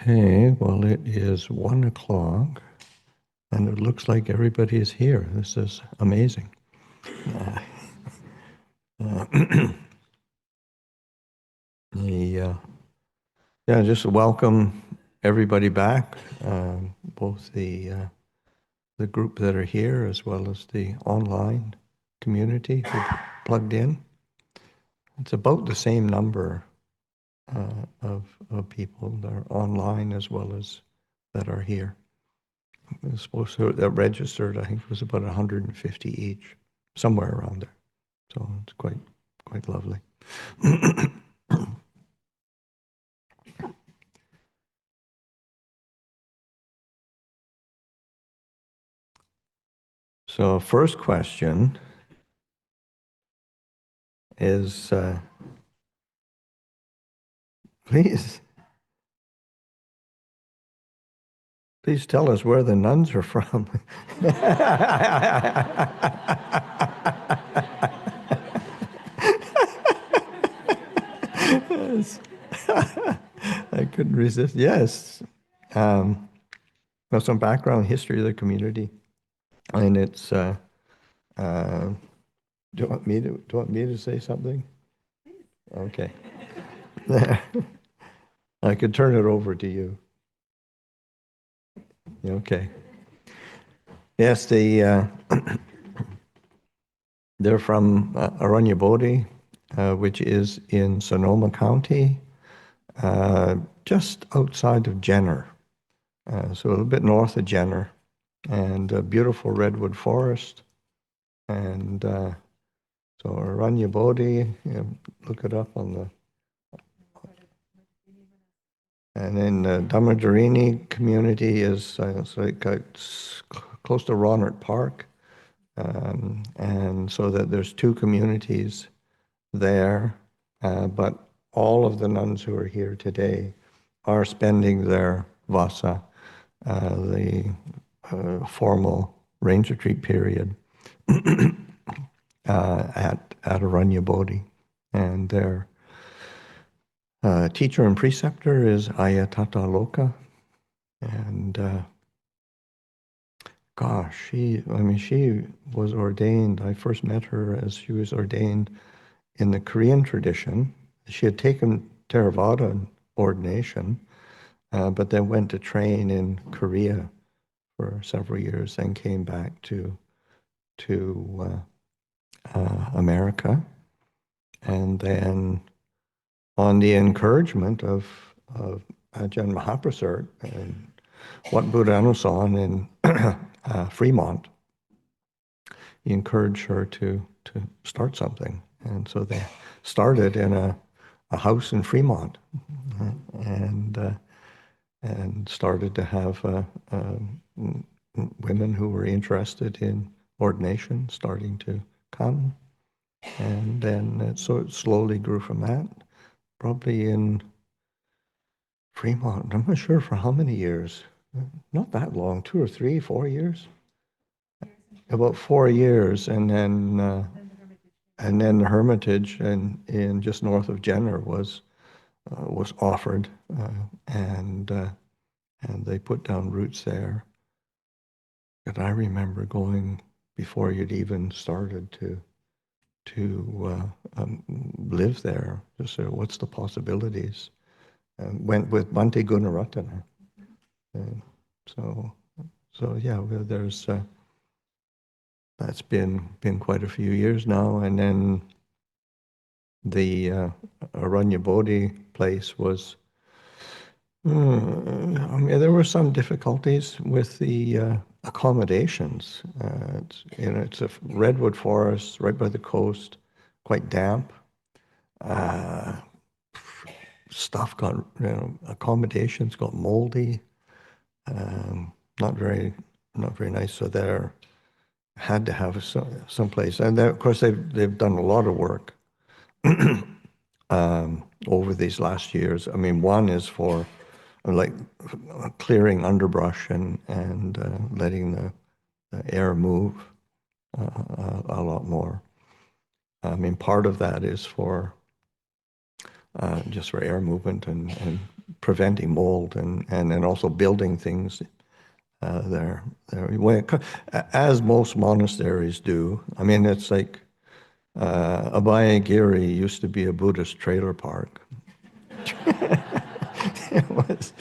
Okay, well, it is 1 o'clock, and it looks like everybody is here. This is amazing. Uh, uh, yeah, just welcome everybody back, both the group that are here as well as the online community who plugged in. It's about the same number of people that are online as well as that are here. It was supposed to that registered, I think it was about 150 each, somewhere around there. So it's quite lovely. So first question is, please tell us where the nuns are from. Yes. I couldn't resist. Yes. Well, some background history of the community, and it's. Do you want me to say something? Okay. I could turn it over to you. Okay. Yes, they're from Aranyabodhi, which is in Sonoma County, just outside of Jenner, so a little bit north of Jenner, and a beautiful redwood forest. And so Aranyabodhi, look it up on the. And then the Dhammadharini community is it's like it's close to Ronert Park. And so that there's two communities there, but all of the nuns who are here today are spending their vasa, the formal rain retreat period, at Aranyabodhi. And their teacher and preceptor is Ayatata Loka. And gosh, she was ordained. I first met her as she was ordained in the Korean tradition. She had taken Theravada ordination, but then went to train in Korea for several years, then came back to America. And then on the encouragement of Ajahn Mahaprasad and Wat Buddha Anusan in Fremont, he encouraged her to start something. And so they started in a house in Fremont, and started to have women who were interested in ordination starting to come. And then so it slowly grew from that, probably in Fremont. I'm not sure for how many years. Not that long, 2 or 3, 4 years. About 4 years, and then the Hermitage in just north of Jenner was offered, and they put down roots there. And I remember going before you'd even started to live there. Just say, what's the possibilities? Went with Bhante Gunaratana. So yeah, there's that's been quite a few years now. And then the Aranyabodhi place was, I mean, there were some difficulties with the accommodations. It's a redwood forest right by the coast, quite damp. Stuff got, accommodations got moldy, not very nice. So there had to have some place, and of course they've done a lot of work over these last years. I mean, one is for like clearing underbrush and letting the air move a lot more. I mean, part of that is for just for air movement and preventing mold and then also building things there. As most monasteries do. I mean, it's like Abhayagiri used to be a Buddhist trailer park. It was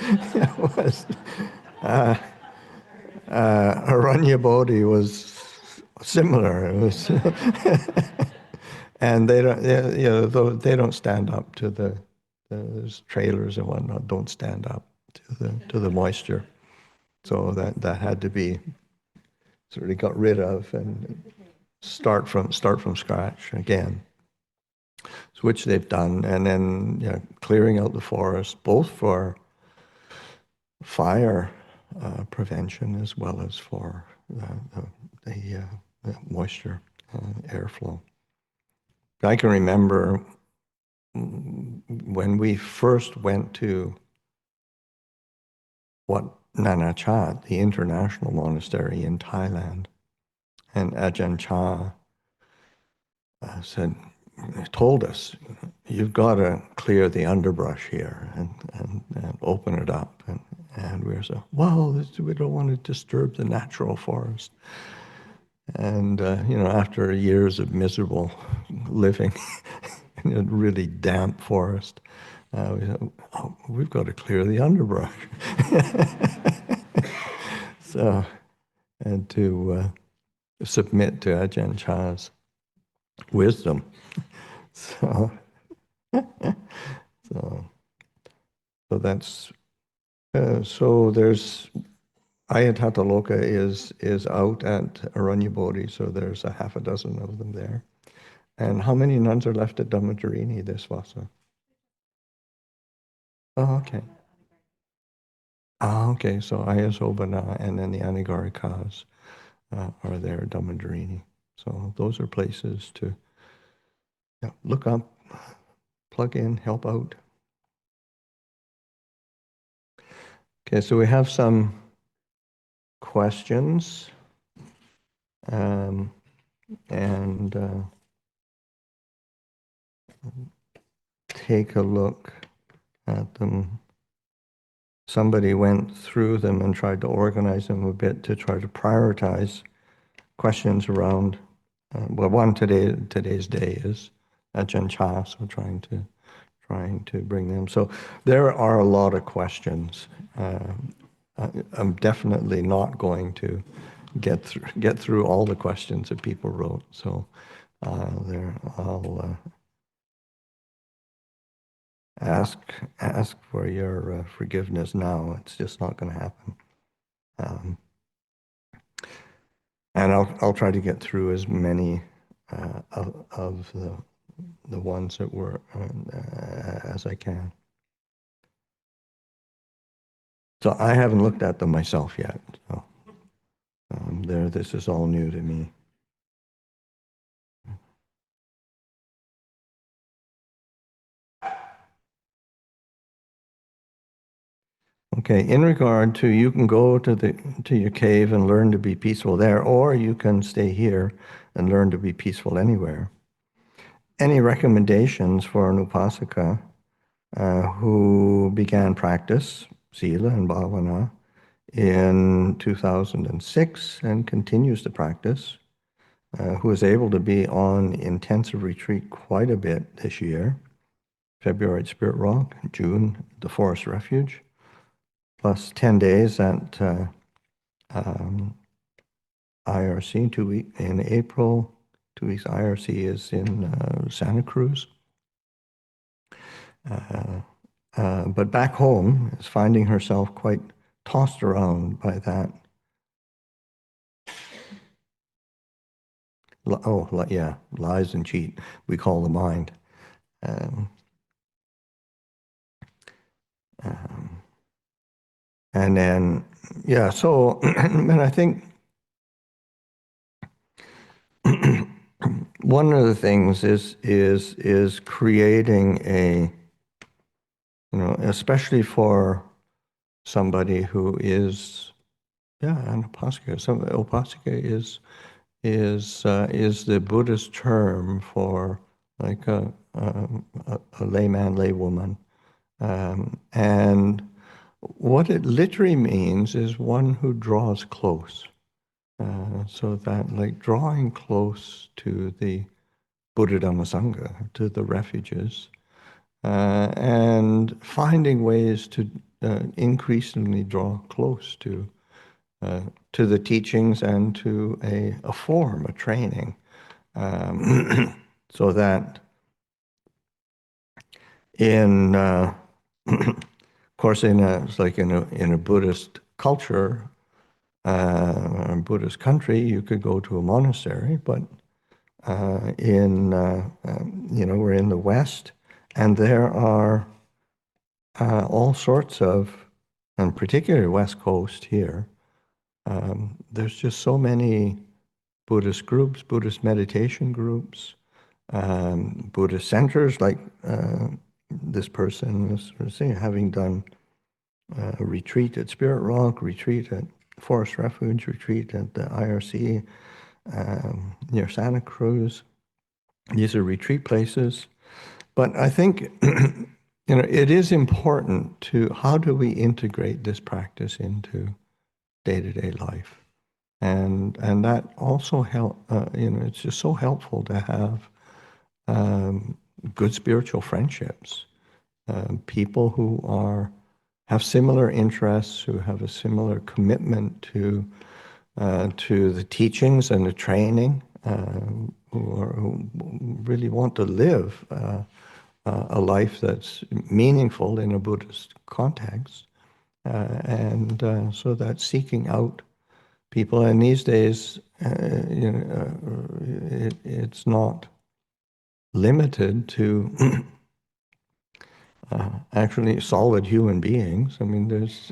Aranya Bodhi was similar. It was, and they don't, they don't stand up to those trailers and whatnot. Don't stand up to the moisture. So that had to be sort of got rid of and start from scratch again. So which they've done, and then clearing out the forest, both for fire prevention as well as for the moisture airflow. I can remember when we first went to Wat Nanachat, the international monastery in Thailand, and Ajahn Chah told us, you've got to clear the underbrush here and open it up. And we were so, well, we don't want to disturb the natural forest. And, after years of miserable living in a really damp forest, we said, oh, we've got to clear the underbrush. So, and to submit to Ajahn Chah's wisdom. So, so that's so there's Ayatataloka is out at Aranyabodhi, so there's a half a dozen of them there. And how many nuns are left at Dhammacharini this Vasa? Oh, okay. Ah, okay. So Ayasobana and then the Anigarikas are there at Dhammacharini. So those are places to look up, plug in, help out. Okay, so we have some questions, and take a look at them. Somebody went through them and tried to organize them a bit to try to prioritize questions around. One today's day is Ajahn Chah, so trying to bring them. So there are a lot of questions. I'm definitely not going to get through all the questions that people wrote. So I'll ask for your forgiveness now. It's just not going to happen. And I'll try to get through as many of the ones that were as I can. So I haven't looked at them myself yet. So this is all new to me. Okay, in regard to, you can go to your cave and learn to be peaceful there, or you can stay here and learn to be peaceful anywhere. Any recommendations for an upasaka who began practice, Sila and Bhavana, in 2006 and continues to practice, who is able to be on intensive retreat quite a bit this year, February at Spirit Rock, June, the Forest Refuge, plus 10 days at IRC, 2 weeks in April, 2 weeks IRC is in Santa Cruz. But back home is finding herself quite tossed around by that. Lies and cheat, we call the mind. And then, so, and I think one of the things is creating a, especially for somebody who is, an upasaka. Upasaka is the Buddhist term for like a layman, laywoman, And what it literally means is one who draws close. So that, like, drawing close to the Buddha Dhamma Sangha, to the refuges, and finding ways to increasingly draw close to the teachings and to a form, a training, so that in, of course, it's like in a Buddhist culture, a Buddhist country, you could go to a monastery, but we're in the West, and there are all sorts of, and particularly West Coast here, there's just so many Buddhist groups, Buddhist meditation groups, Buddhist centers, like this person was saying, having done a retreat at Spirit Rock, retreat at Forest Refuge, retreat at the IRC near Santa Cruz. These are retreat places. But I think it is important to, how do we integrate this practice into day-to-day life? And that also it's just so helpful to have good spiritual friendships, people who have similar interests, who have a similar commitment to the teachings and the training, who really want to live a life that's meaningful in a Buddhist context, and so that seeking out people. And these days, it's not limited to actually solid human beings. I mean, there's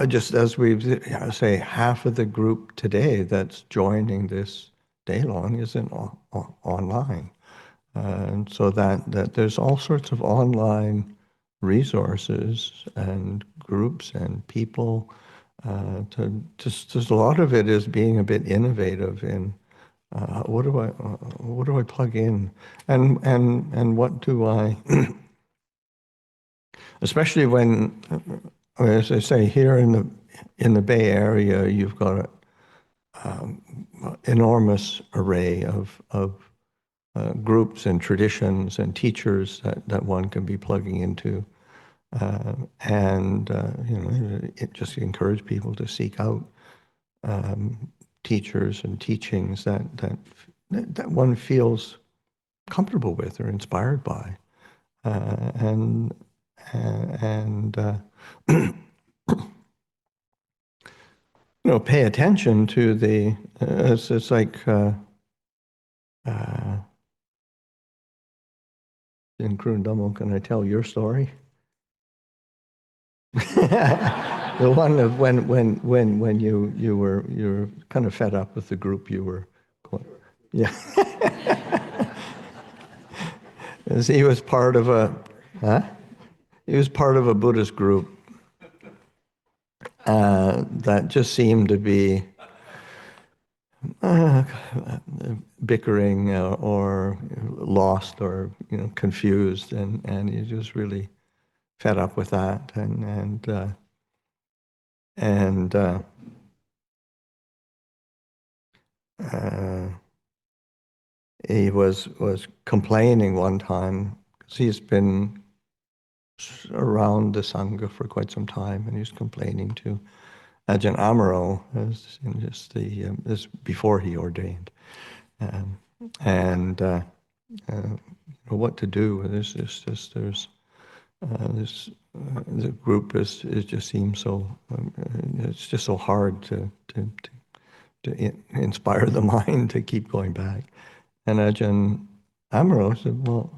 just as we say, half of the group today that's joining this daylong isn't online. And so that there's all sorts of online resources and groups and people. Just a lot of it is being a bit innovative in what do I plug in, and what do I, especially when, as I say, here in the Bay Area, you've got an enormous array of groups and traditions and teachers that one can be plugging into. It just encourage people to seek out teachers and teachings that one feels comfortable with or inspired by, and pay attention to the. It's like in Kurundamo, can I tell your story? The one of when you were kind of fed up with the group you were, yeah. As he was part of a, huh? He was part of a Buddhist group that just seemed to be bickering or lost or confused, and he just really fed up with that, and he was complaining one time because he's been around the Sangha for quite some time, and he's complaining to Ajahn Amaro this before he ordained, and what to do. The group it just seems so. It's just so hard to inspire the mind to keep going back. And Ajahn Amaro said, "Well,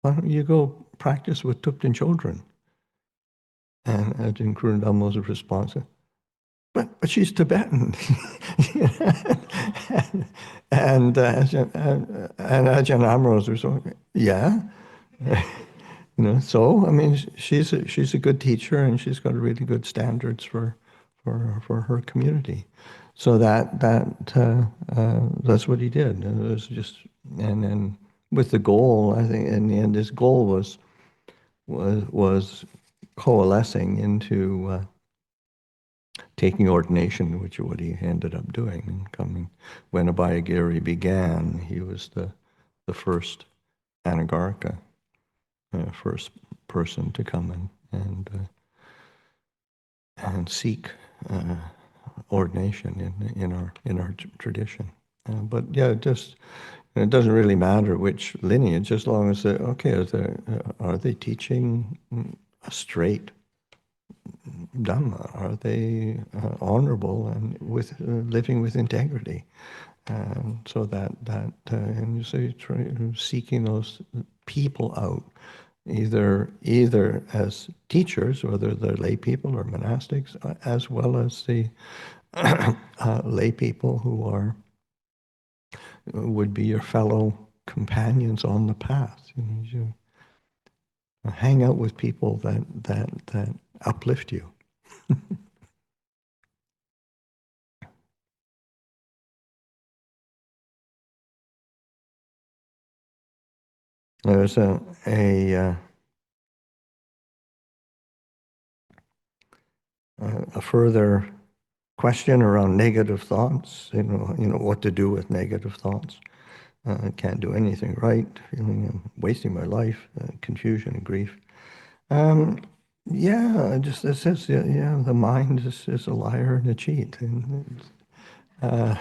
why don't you go practice with Thupten Chodron?" And Ajahn Kurundamo's response, but she's Tibetan. and Ajahn Amro's response, yeah. So I mean, she's a good teacher, and she's got really good standards for her community. So that's what he did. It was just, and then with the goal, I think in the end, his goal was coalescing into taking ordination, which is what he ended up doing. And coming when Abhayagiri began, he was the first anagarika, first person to come and seek ordination in our tradition. But yeah, it doesn't really matter which lineage, as long as are they teaching a straight Dhamma? Are they honorable and with living with integrity? So and you say seeking those people out, either as teachers, whether they're lay people or monastics, as well as the lay people who would be your fellow companions on the path. You hang out with people that uplift you. There's a further question around negative thoughts. What to do with negative thoughts. Can't do anything right. Feeling I'm wasting my life. Confusion and grief. Yeah, just it says the mind is a liar and a cheat, and uh,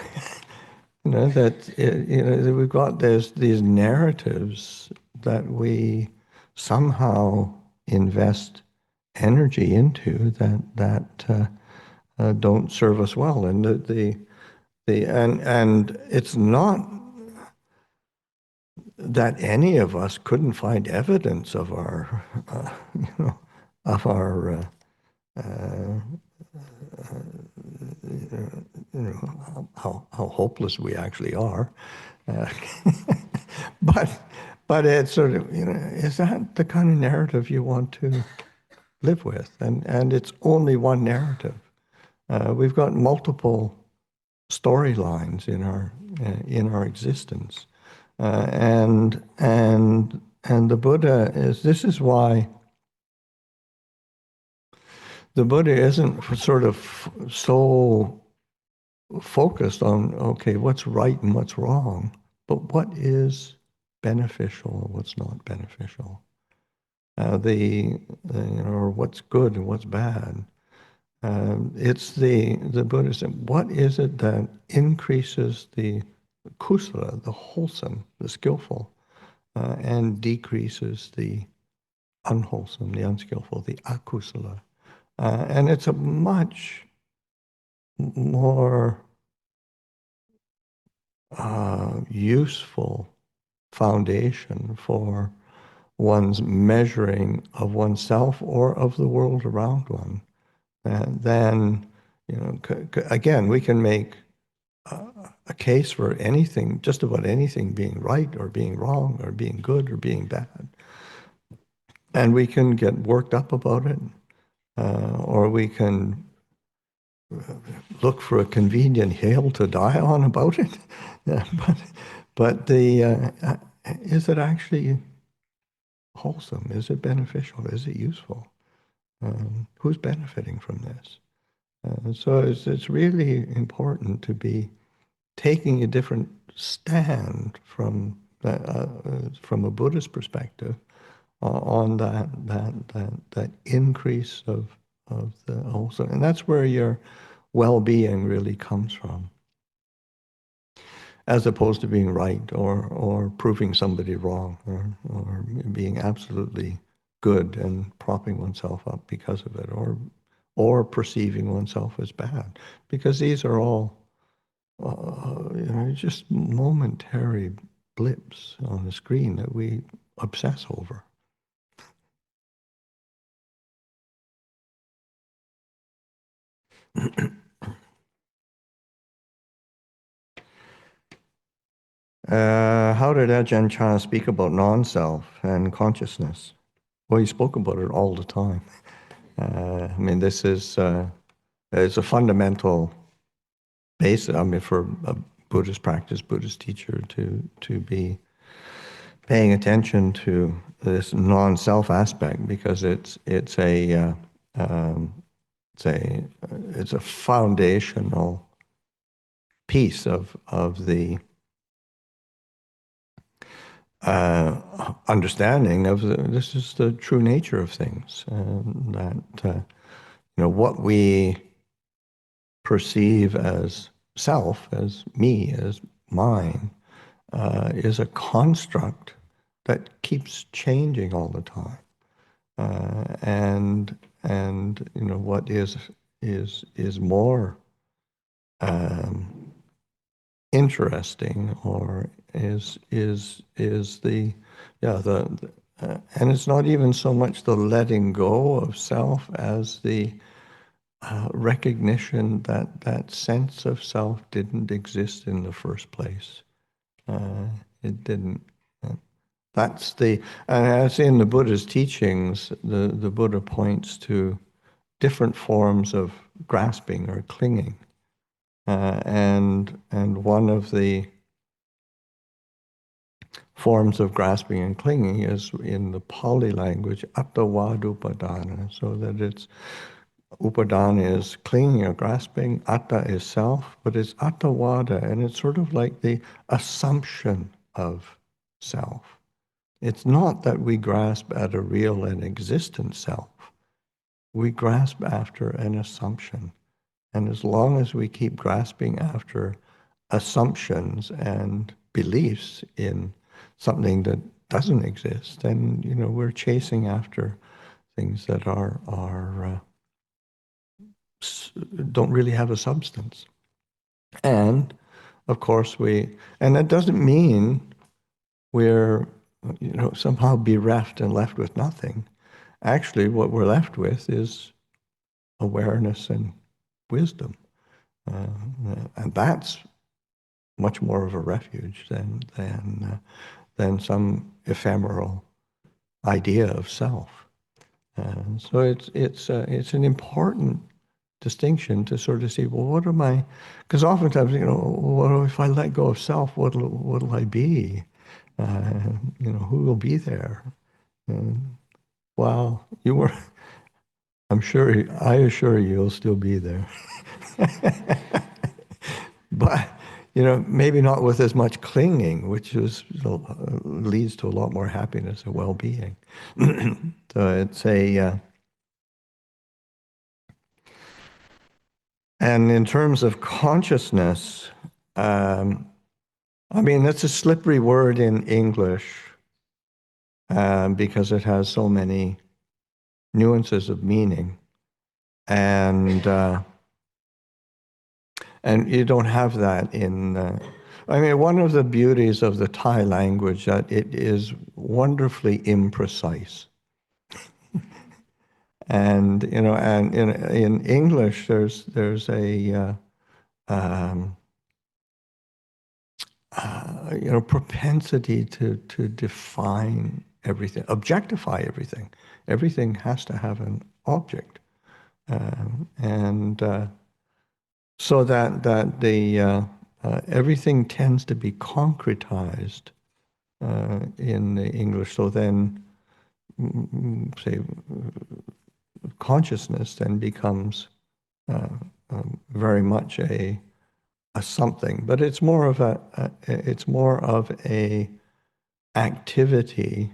we've got these narratives that we somehow invest energy into that don't serve us well, and and it's not that any of us couldn't find evidence of our of our how hopeless we actually are, uh, but it's sort of is that the kind of narrative you want to live with? And it's only one narrative. We've got multiple storylines in our existence, and the Buddha is. This is why the Buddha isn't sort of so focused on, okay, what's right and what's wrong, but what is beneficial and what's not beneficial. Or what's good and what's bad. It's the Buddhism. What is it that increases the kusala, the wholesome, the skillful, and decreases the unwholesome, the unskillful, the akusala? And it's a much more useful foundation for one's measuring of oneself or of the world around one. And then, again, we can make a case for anything, just about anything being right or being wrong or being good or being bad. And we can get worked up about it, or we can look for a convenient hill to die on about it. but is it actually wholesome? Is it beneficial? Is it useful? Who's benefiting from this? So it's really important to be taking a different stand from a Buddhist perspective on that increase of the wholesome, and that's where your well-being really comes from, as opposed to being right or proving somebody wrong or being absolutely good and propping oneself up because of it, or perceiving oneself as bad, because these are all just momentary blips on the screen that we obsess over. How did Ajahn Chah speak about non-self and consciousness? Well, he spoke about it all the time. I mean, this is it's a fundamental basis. I mean, for a Buddhist practice, Buddhist teacher to be paying attention to this non-self aspect, because it's a it's a foundational piece of the understanding of this is the true nature of things, that what we perceive as self, as me, as mine, is a construct that keeps changing all the time. And what is more interesting, or is the and it's not even so much the letting go of self as the recognition that that sense of self didn't exist in the first place. It didn't. That's the, and as in the Buddha's teachings, the Buddha points to different forms of grasping or clinging. And one of the forms of grasping and clinging is in the Pali language, attavad upadana, so that it's upadana is clinging or grasping, atta is self, but it's attavada, and it's sort of like the assumption of self. It's not that we grasp at a real and existent self. We grasp after an assumption. And as long as we keep grasping after assumptions and beliefs in something that doesn't exist, then we're chasing after things that are don't really have a substance. And of course and that doesn't mean we're somehow bereft and left with nothing. Actually, what we're left with is awareness and wisdom. And that's much more of a refuge than some ephemeral idea of self. So it's an important distinction to sort of see, well, what am I? Because oftentimes, what if I let go of self? What'll I be? Who will be there? Well, you were. I assure you, you'll still be there. But maybe not with as much clinging, which leads to a lot more happiness and well-being. So it's and in terms of consciousness, that's a slippery word in English, because it has so many nuances of meaning, and you don't have that in. One of the beauties of the Thai language that it is wonderfully imprecise, and and in English there's a propensity to define everything, objectify everything. Everything has to have an object, and so that the everything tends to be concretized in the English. So then, say, consciousness then becomes very much a something, but it's more of a activity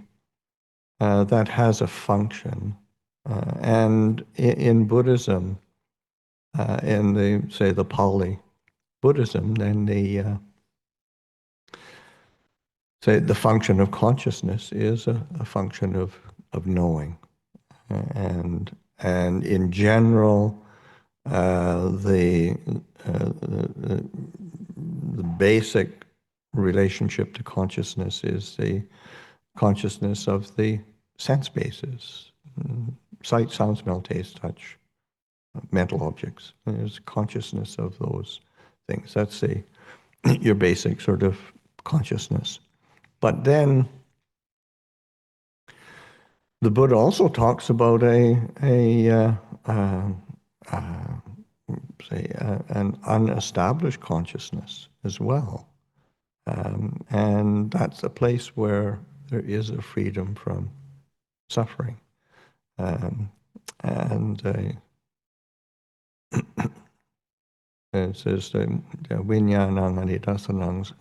that has a function, and in Buddhism, in the Pali Buddhism, then the function of consciousness is a function of knowing, and in general, the basic relationship to consciousness is the consciousness of the sense bases: sight, sound, smell, taste, touch, mental objects. There's consciousness of those things. That's your basic sort of consciousness. But then the Buddha also talks about an unestablished consciousness as well, and that's a place where There is a freedom from suffering. Um, and it says, Vinyanang anitasanang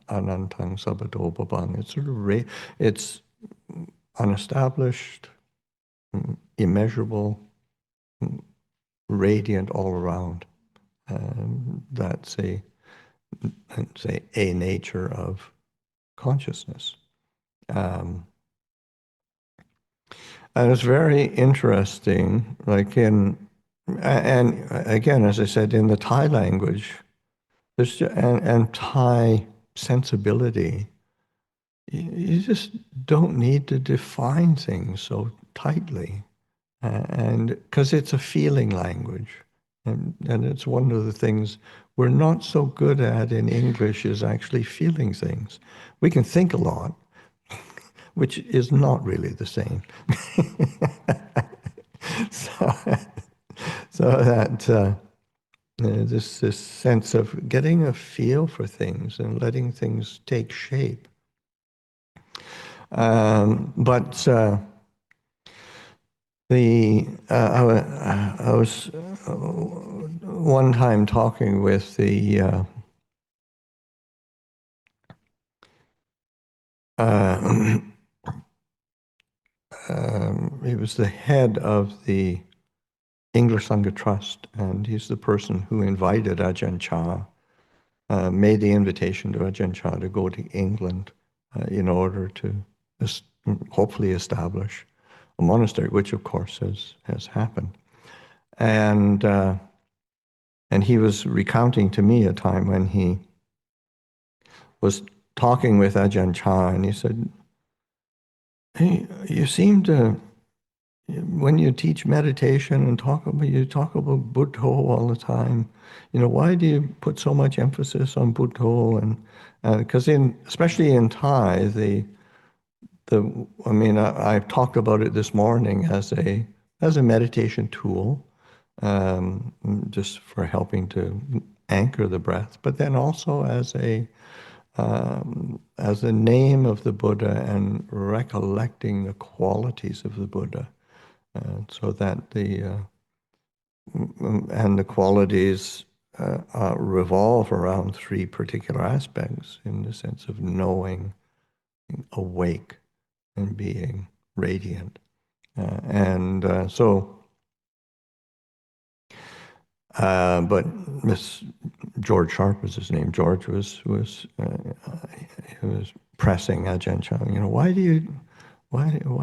anantang sabadobabang. It's sort of, it's unestablished, immeasurable, radiant all around. That's a nature of consciousness. And it's very interesting, like and again, as I said, in the Thai language, and Thai sensibility, you just don't need to define things so tightly. And because it's a feeling language. And it's one of the things we're not so good at in English is actually feeling things. We can think a lot, which is not really the same. so, so that this sense of getting a feel for things and letting things take shape. But I was one time talking with the he was the head of the English Sangha Trust, and he's the person who invited Ajahn Chah, made the invitation to Ajahn Chah to go to England in order to hopefully establish a monastery, which of course has happened. And he was recounting to me a time when he was talking with Ajahn Chah, and he said, "Hey, you seem to, when you teach meditation and you talk about Buddha all the time. Why do you put so much emphasis on Buddha?" And because especially in Thai, I've talked about it this morning as a meditation tool, just for helping to anchor the breath, but then also as the name of the Buddha and recollecting the qualities of the Buddha, so that the qualities revolve around three particular aspects, in the sense of knowing, awake, and being radiant. But Miss George Sharp was his name. George was pressing Ajahn Chah. Why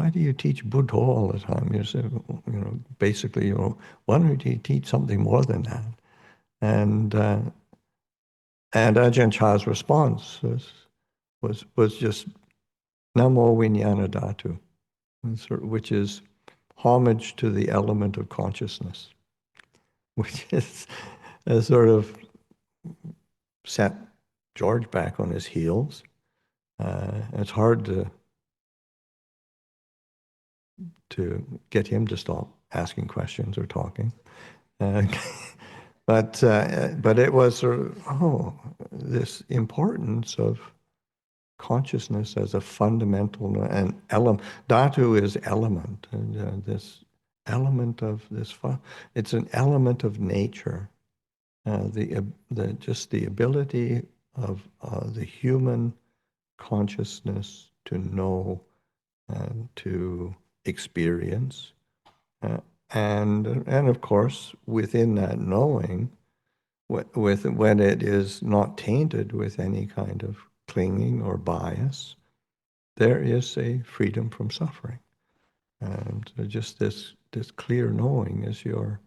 do you teach Buddha all the time? You said, basically, why don't you teach something more than that? And Ajahn Chah's response was just Namo Vijnana Dhatu, which is homage to the element of consciousness, which is a sort of set George back on his heels. It's hard to get him to stop asking questions or talking. But it was sort of, this importance of consciousness as a fundamental and element. Dhatu is element, and this element of this. It's an element of nature. Just the ability of the human consciousness to know and to experience, and of course within that knowing, when it is not tainted with any kind of clinging or bias, there is a freedom from suffering. And so just this clear knowing is your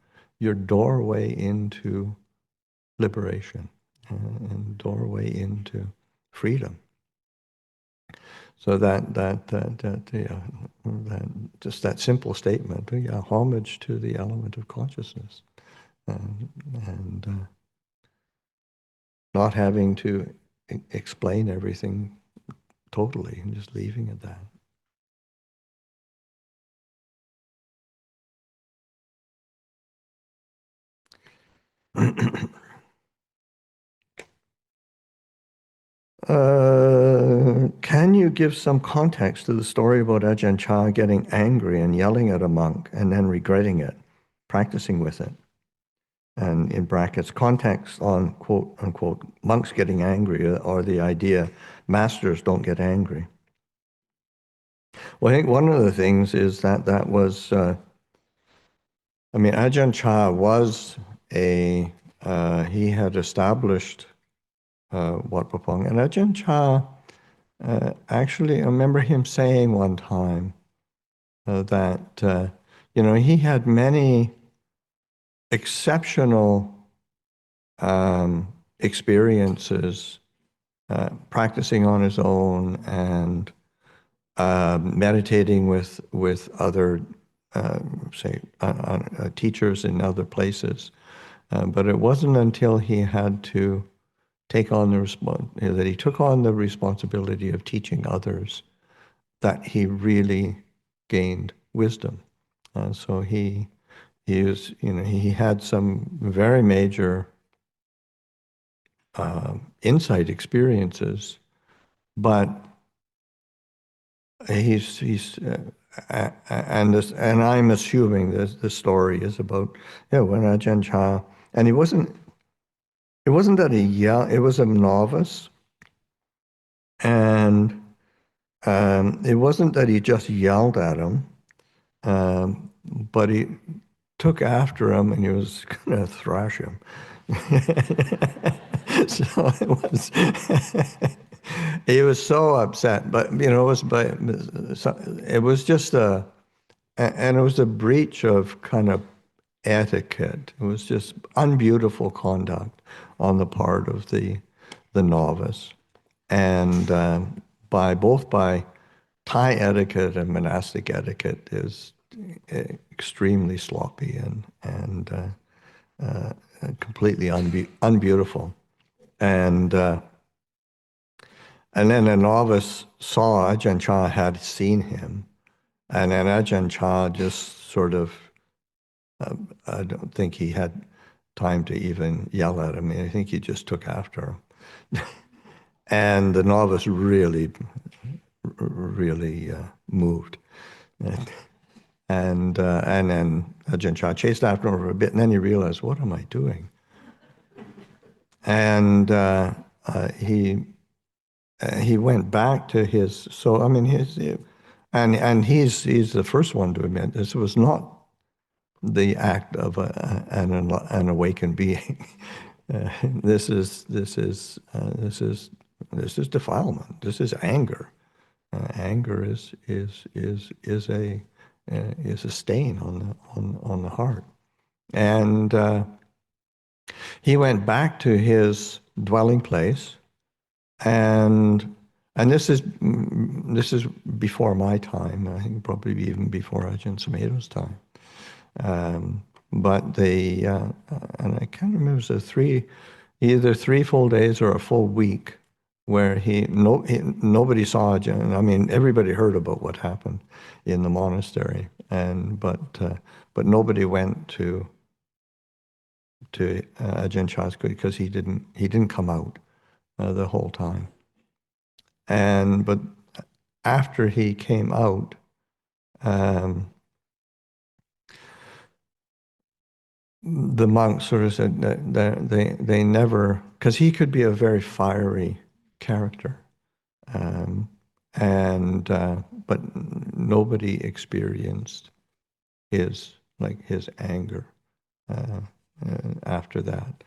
doorway into liberation, and doorway into freedom. So that just that simple statement, homage to the element of consciousness, and not having to explain everything totally, and just leaving it that. can you give some context to the story about Ajahn Chah getting angry and yelling at a monk and then regretting it, practicing with it? And in brackets, context on quote unquote monks getting angry, or the idea masters don't get angry. Well, I think one of the things is that was, Ajahn Chah was he had established Wat Pah Pong. And Ajahn Chah, actually, I remember him saying one time that, he had many exceptional experiences practicing on his own and meditating with other, teachers in other places. But it wasn't until he had to take on that he took on the responsibility of teaching others that he really gained wisdom. So he had some very major insight experiences, but and I'm assuming the story is about when Ajahn Chah, and it wasn't that it was a novice, and it wasn't that he just yelled at him, but he took after him and he was going to thrash him. So he was so upset, but it was just and it was a breach of kind of etiquette. It was just unbeautiful conduct on the part of the novice, and by Thai etiquette and monastic etiquette is extremely sloppy and completely unbeautiful. And then a novice saw Ajahn Chah had seen him, and then Ajahn Chah just sort of, I don't think he had time to even yell at him. I think he just took after him. And the novice really moved. And then Ajahn Chah chased after him for a bit, and then he realized, what am I doing? And he went back to his, and he's the first one to admit this was not the act of an awakened being. This is defilement. This is anger. Anger is a stain on the heart. And he went back to his dwelling place, and this is before my time. I think probably even before Ajahn Sumedho's time. But and I can't remember, it was either 3 full days or a full week where nobody saw Ajahn. Everybody heard about what happened in the monastery, but nobody went to Ajahn Chah's because he didn't come out the whole time. But after he came out, the monks sort of said that they never, because he could be a very fiery character, but nobody experienced his anger after that.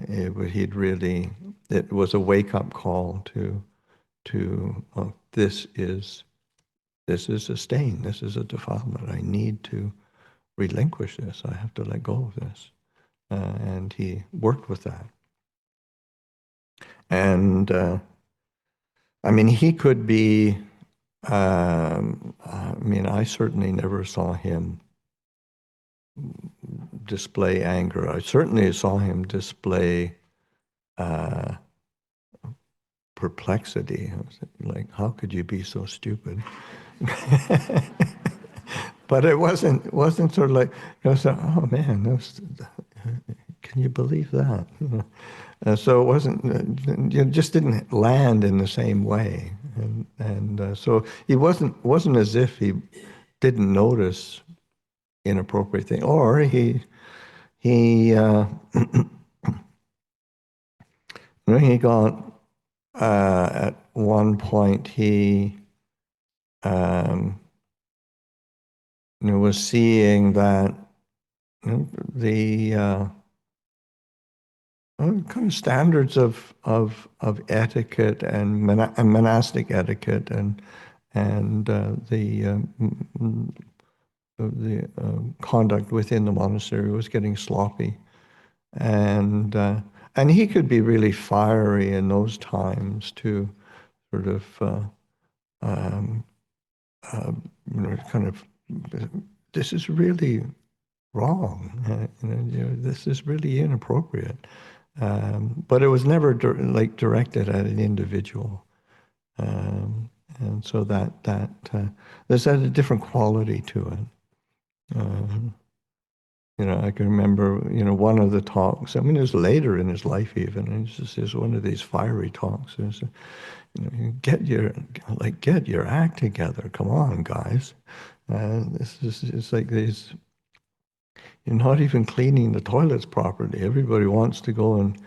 It was a wake-up call to this is a stain, this is a defilement. I need to relinquish this. I have to let go of this. And he worked with that. And he could be, I certainly never saw him display anger. I certainly saw him display perplexity. I was like, how could you be so stupid? But it wasn't sort of like, oh man, can you believe that? So it wasn't, it just didn't land in the same way. So he wasn't as if he didn't notice inappropriate thing, or he he got at one point he um, was seeing that the kind of standards of etiquette and monastic etiquette and the conduct within the monastery was getting sloppy, and uh, and he could be really fiery in those times to sort of um, uh, kind of this is really wrong. This is really inappropriate. But it was never like directed at an individual, and so there's a different quality to it. I can remember, one of the talks. I mean, it was later in his life even. And it's one of these fiery talks. It's, get your act together. Come on, guys. This is it's like these. You're not even cleaning the toilets properly. Everybody wants to go and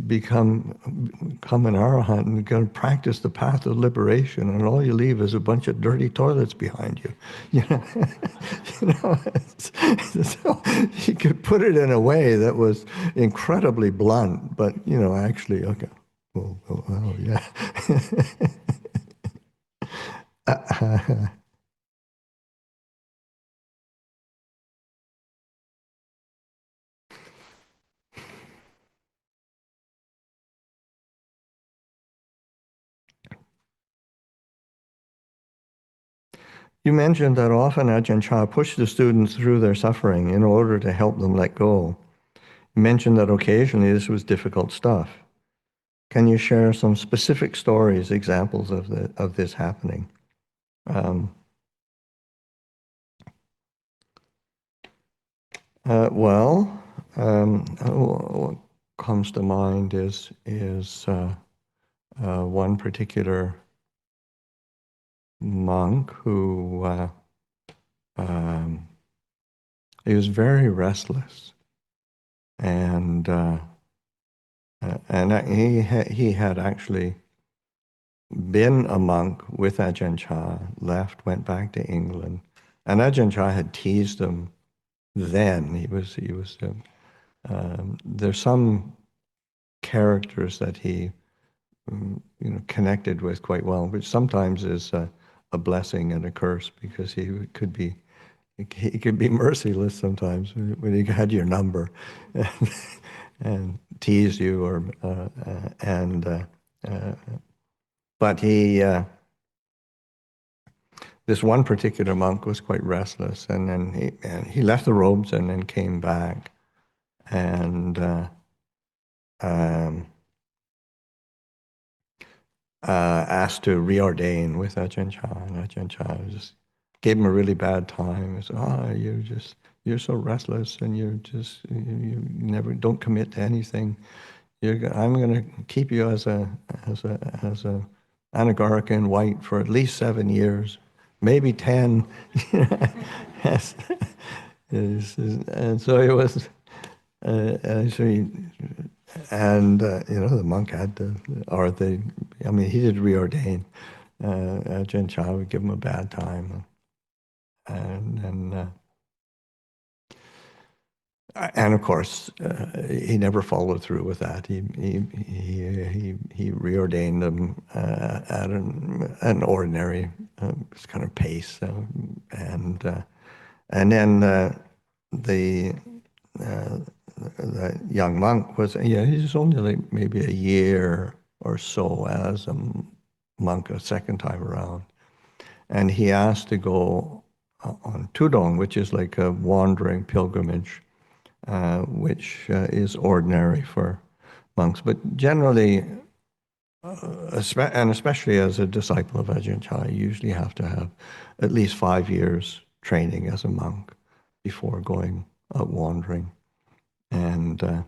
become an arahant and going to practice the path of liberation, and all you leave is a bunch of dirty toilets behind you. You know, so you could put it in a way that was incredibly blunt, but actually, okay, well, yeah. You mentioned that often Ajahn Chah pushed the students through their suffering in order to help them let go. You mentioned that occasionally this was difficult stuff. Can you share some specific stories, examples of this happening? Um, well, what comes to mind is one particular monk who um, he was very restless, and he had actually been a monk with Ajahn Chah, left, went back to England, and Ajahn Chah had teased him then. There's some characters that he connected with quite well, which sometimes is a blessing and a curse, because he could be merciless sometimes when he had your number and tease you, or and but this one particular monk was quite restless, and then he left the robes and then came back and um, asked to reordain with Ajahn Chah, and Ajahn Chah just gave him a really bad time. He said, you're so restless, and you never don't commit to anything. I'm going to keep you as a Anagarika white for at least 7 years, maybe 10. Yes. And so it was, actually, and the monk had to, I mean, he did reordain. Ajahn Chah would give him a bad time, and and of course, he never followed through with that. He reordained them at an ordinary kind of pace, and then the uh, the young monk was, he's only like maybe a year or so as a monk a second time around, and he asked to go on Tudong, which is like a wandering pilgrimage, which is ordinary for monks. But generally, and especially as a disciple of Ajahn Chah, you usually have to have at least 5 years training as a monk before going out wandering. And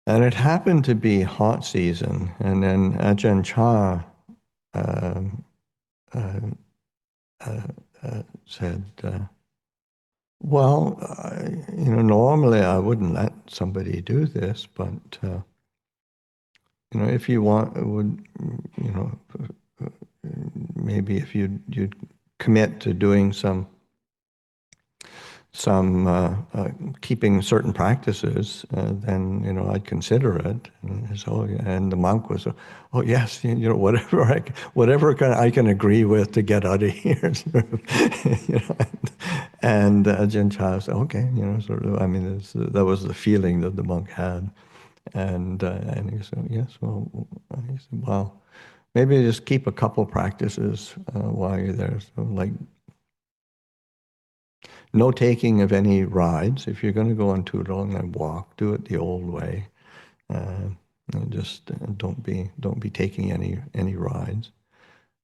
And it happened to be hot season, and then Ajahn Chah um, uh, said, "Well, normally I wouldn't let somebody do this, but if you want, it would, you know, maybe if you'd commit to doing some keeping certain practices, then I'd consider it." And so, and the monk was, "Oh yes, whatever I can agree with to get out of here." Sort of, and Ajahn Chah said, "Okay, sort of. I mean, that was the feeling that the monk had, and he said, "Yes, well," he said, "Well, maybe just keep a couple practices while you're there. So, like, no taking of any rides. If you're going to go on Tudong and walk, do it the old way. Uh, and just don't be taking any rides,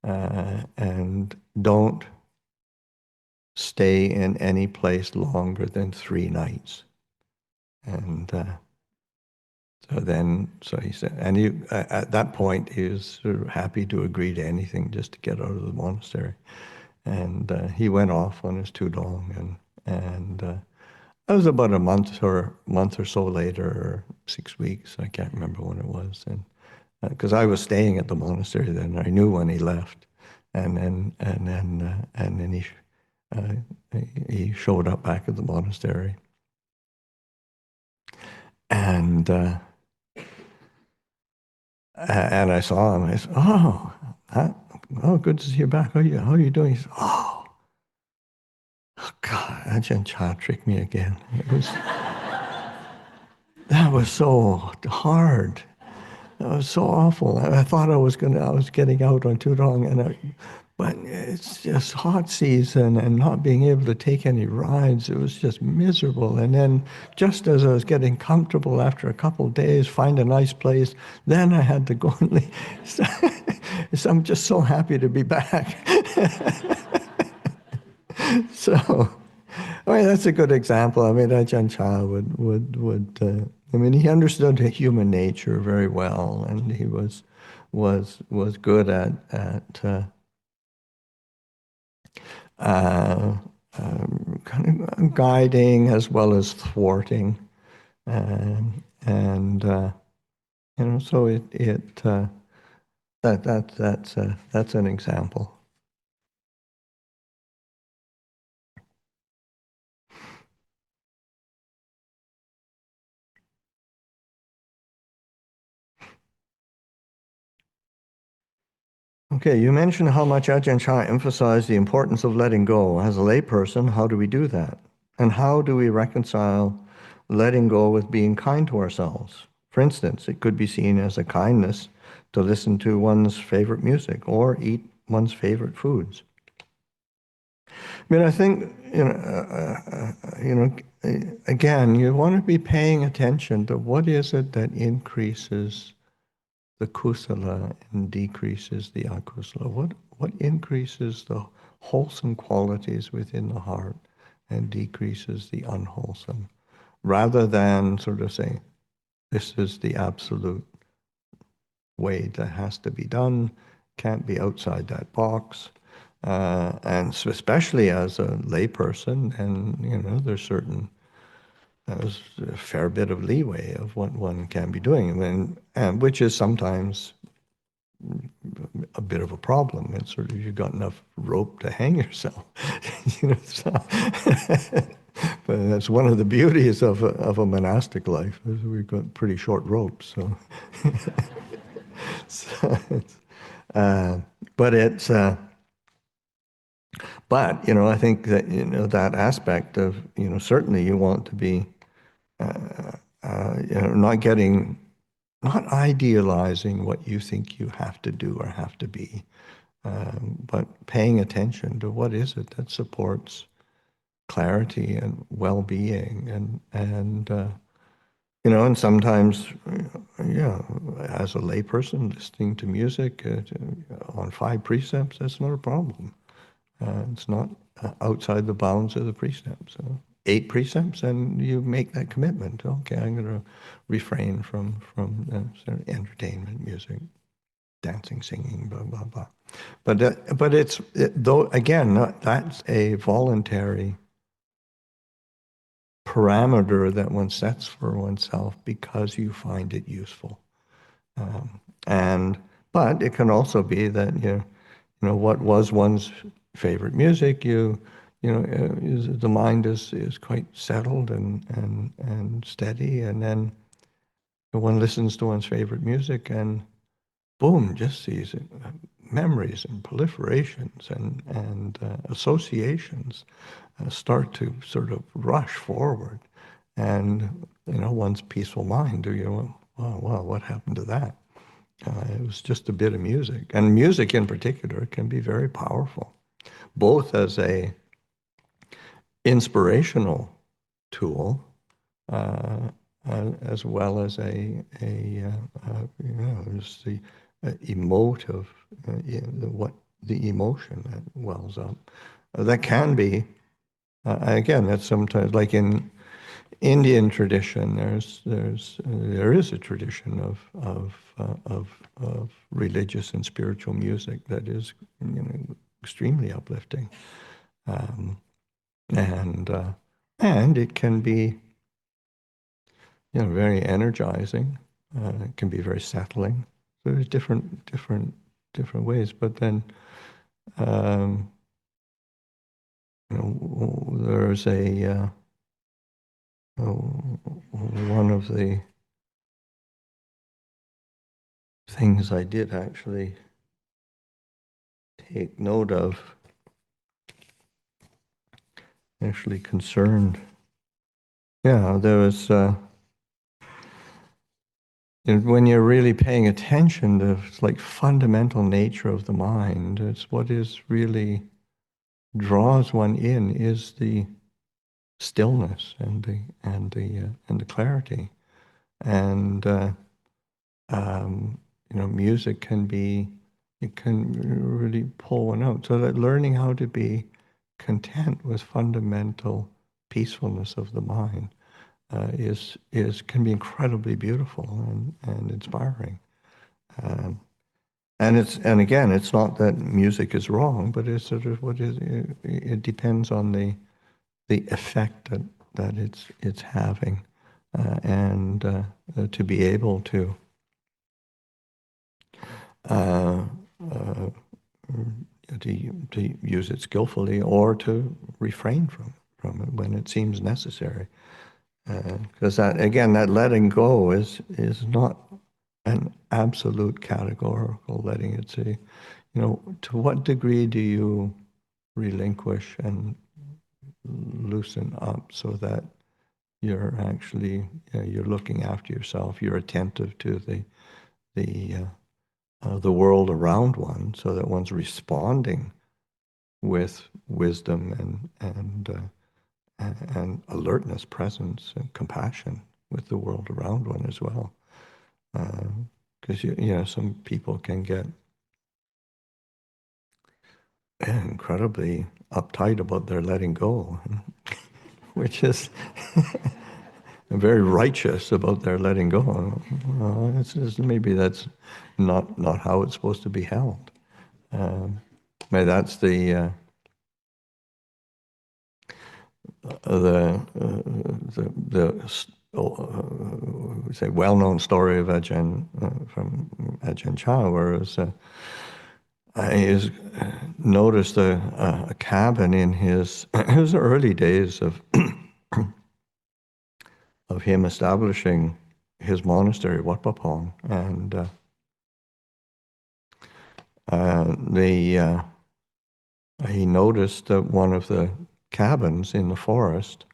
and don't stay in any place longer than 3 nights." And so he said, and he, at that point, he was sort of happy to agree to anything just to get out of the monastery. And he went off on his Tudong, and that was about a month or so later, or 6 weeks. I can't remember when it was, and because I was staying at the monastery then, I knew when he left, and then he showed up back at the monastery, and and I saw him. I said, "Oh, good to see you back. How are you doing?" He said, "Oh God, Ajahn Chah tricked me again. That was so hard. That was so awful. I thought I was getting out on Tudong, but it's just hot season and not being able to take any rides. It was just miserable. And then, just as I was getting comfortable after a couple of days, find a nice place, then I had to go and leave. So I'm just so happy to be back." So, I mean, that's a good example. I mean, Ajahn Chah I mean, he understood human nature very well, and he was good at uh, kind of guiding as well as thwarting, and so that's an example. Okay, you mentioned how much Ajahn Chah emphasized the importance of letting go. As a layperson, how do we do that? And how do we reconcile letting go with being kind to ourselves? For instance, it could be seen as a kindness to listen to one's favorite music or eat one's favorite foods. I mean, I think, again, you want to be paying attention to what is it that increases the kusala and decreases the akusala. What increases the wholesome qualities within the heart and decreases the unwholesome, rather than sort of saying, this is the absolute way that has to be done, can't be outside that box. And so especially as a layperson, and there's a fair bit of leeway of what one can be doing, and which is sometimes a bit of a problem. It's sort of, you've got enough rope to hang yourself, So, but that's one of the beauties of a monastic life, is we've got pretty short ropes. So, so uh, but it's but I think that that aspect of certainly you want to be not idealizing what you think you have to do or have to be, but paying attention to what is it that supports clarity and well-being, and sometimes, yeah, as a layperson, listening to music on 5 precepts, that's not a problem. It's not outside the bounds of the precepts. 8 precepts, and you make that commitment. Okay, I'm going to refrain from sort of entertainment, music, dancing, singing, blah blah blah. But though again, that's a voluntary parameter that one sets for oneself because you find it useful. Um, and but it can also be that what was one's favorite music, the mind is quite settled and steady, and then one listens to one's favorite music, and boom, just these memories and proliferations and associations start to sort of rush forward, and one's peaceful mind, wow, what happened to that? It was just a bit of music, and music in particular can be very powerful, both as a inspirational tool, uh, as well as just the emotive, the emotion that wells up. That can be, again, that's sometimes like in Indian tradition. There is a tradition of religious and spiritual music that is extremely uplifting, um, and and it can be very energizing. It can be very settling. So there's different ways. But then um, there's one of the things I did actually take note of, actually concerned. Yeah, there was, when you're really paying attention to like fundamental nature of the mind, it's what is really draws one in is the stillness and the clarity. And music it can really pull one out. So that learning how to be content with fundamental peacefulness of the mind can be incredibly beautiful and inspiring. Um, and again, it's not that music is wrong, but it's sort of it depends on the effect that it's having, and to be able uh, uh, to use it skillfully or to refrain from it when it seems necessary. Because that, again, that letting go is not an absolute categorical letting. It's to what degree do you relinquish and loosen up so that you're actually you're looking after yourself, you're attentive to the world around one, so that one's responding with wisdom and alertness, presence, and compassion with the world around one as well. Because some people can get incredibly uptight about their letting go, which is very righteous about their letting go. Maybe that's not how it's supposed to be held. Maybe that's the say well-known story of Ajahn from Ajahn Chah, whereas he noticed a cabin in his it was the early days of of him establishing his monastery, Wat Pah Pong, and he noticed that one of the cabins in the forest,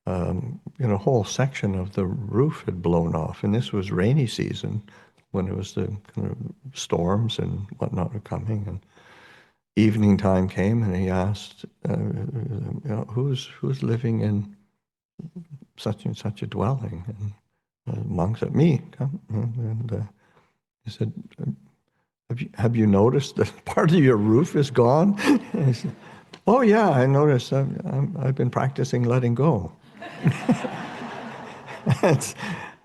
a whole section of the roof had blown off, and this was rainy season when it was the kind of storms and whatnot were coming, and evening time came, and he asked, who's living in such and such a dwelling? And the monk said, me. Come. And he said, have you noticed that part of your roof is gone? And he said, Oh yeah, I noticed. I've been practicing letting go. It's-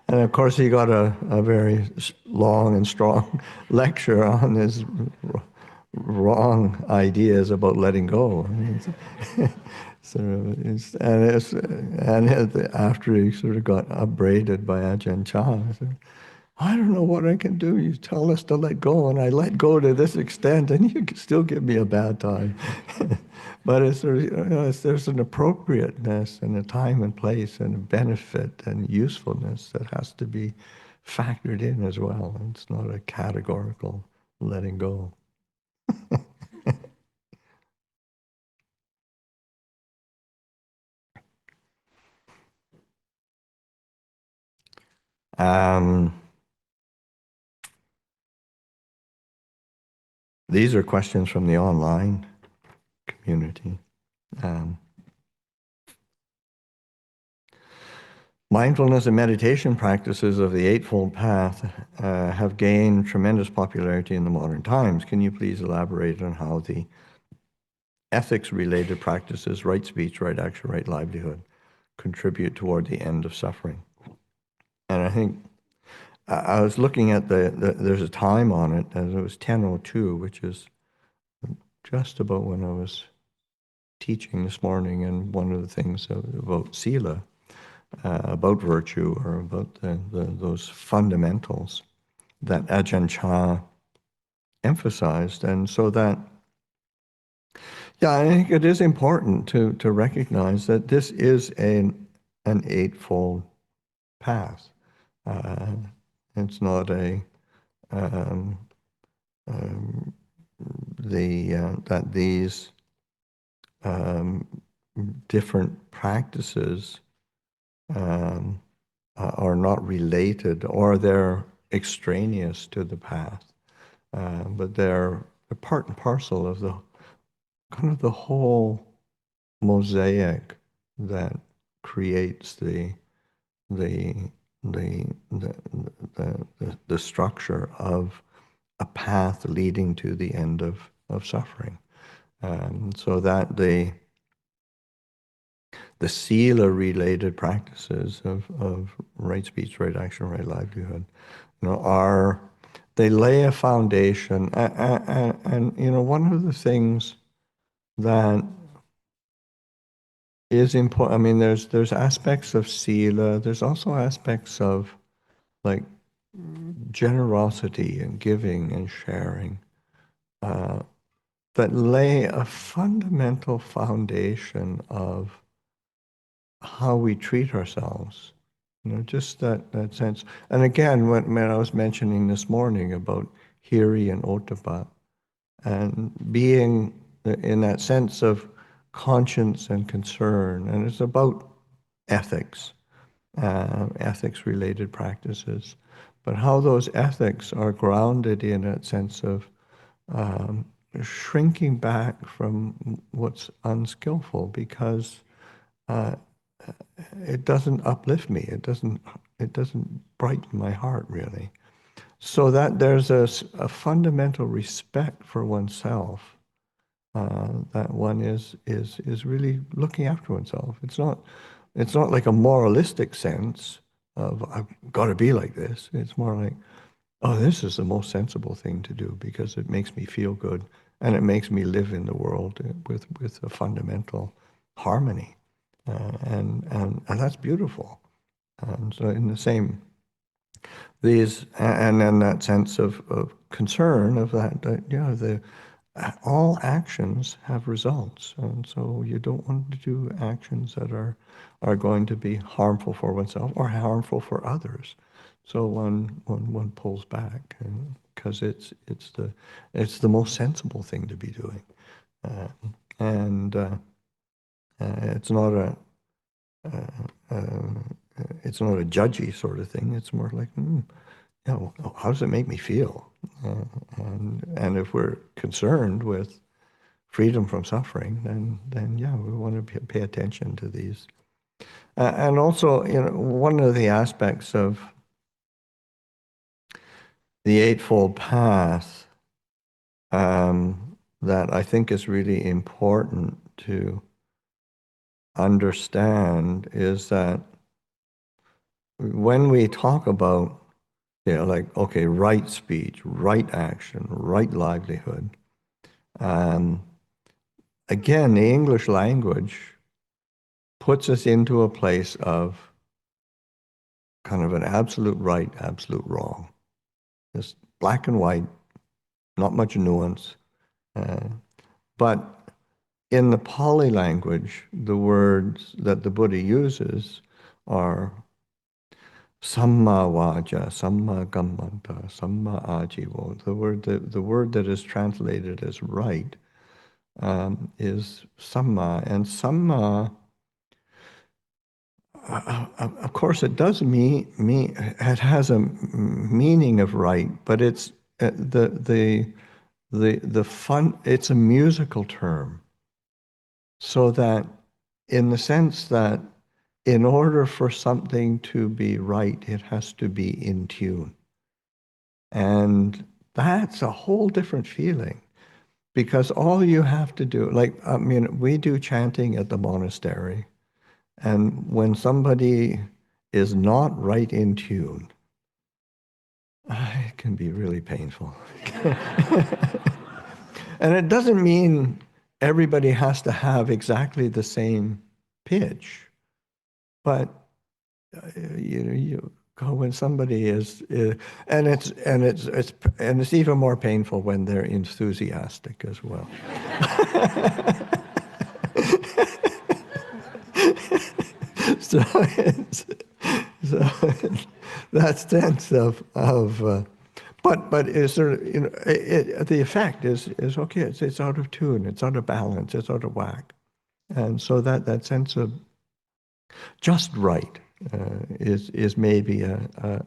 and of course, he got a very long and strong lecture on his wrong ideas about letting go. So after he sort of got upbraided by Ajahn Chah, I said, I don't know what I can do. You tell us to let go, and I let go to this extent, and you can still give me a bad time. But it's sort of, there's an appropriateness and a time and place and a benefit and usefulness that has to be factored in as well. It's not a categorical letting go. Um, these are questions from the online community. Um, Mindfulness and meditation practices of the Eightfold Path have gained tremendous popularity in the modern times. Can you please elaborate on how the ethics-related practices, right speech, right action, right livelihood, contribute toward the end of suffering? And I think I was looking at there's a time on it, and it was 10:02, which is just about when I was teaching this morning, and one of the things about sila, about virtue, or about those fundamentals that Ajahn Chah emphasized. And so that, yeah, I think it is important to recognize that this is an eightfold path. Uh, it's not um, um, that these um, different practices um, are not related, or they're extraneous to the path, but they're part and parcel of the kind of the whole mosaic that creates the the the the structure of a path leading to the end of suffering. So that the sila-related practices of right speech, right action, right livelihood, are, they lay a foundation. And one of the things that is important, I mean, there's aspects of sila, there's also aspects of like generosity and giving and sharing uh, that lay a fundamental foundation of how we treat ourselves. Just that sense. And again, when I was mentioning this morning about hiri and ottappa, and being in that sense of conscience and concern, and it's about ethics, ethics-related practices, but how those ethics are grounded in a sense of um, shrinking back from what's unskillful, because uh, it doesn't uplift me. It doesn't brighten my heart really. So that there's a fundamental respect for oneself, that one is really looking after oneself. It's not like a moralistic sense of I've got to be like this. It's more like, oh, this is the most sensible thing to do because it makes me feel good, and it makes me live in the world with a fundamental harmony, and that's beautiful. So in the same, and then that sense of concern of that, all actions have results, and so you don't want to do actions that are going to be harmful for oneself or harmful for others. So one pulls back, because it's the most sensible thing to be doing, uh, and it's not uh, uh, it's not a judgy sort of thing. It's more like, how does it make me feel? And if we're concerned with freedom from suffering, then yeah, we want to pay attention to these. And also, one of the aspects of the Eightfold Path, that I think is really important to understand is that when we talk about, like, okay, right speech, right action, right livelihood, um, again, the English language puts us into a place of kind of an absolute right, absolute wrong. Just black and white, not much nuance. Uh, but in the Pali language, the words that the Buddha uses are Samma vaja, samma kammanta, samma ajivo. The word that is translated as right is samma, and samma. Of course, it does mean it has a meaning of right, but it's the fun. It's a musical term, so that in the sense that in order for something to be right, it has to be in tune. And that's a whole different feeling because all you have to do, like, I mean, we do chanting at the monastery, and when somebody is not right in tune, it can be really painful. And it doesn't mean everybody has to have exactly the same pitch, but you go when somebody is, and it's even more painful when they're enthusiastic as well. So it's, so that sense but is there, the effect is okay. It's out of tune. It's out of balance. It's out of whack. And so that sense of just right is maybe a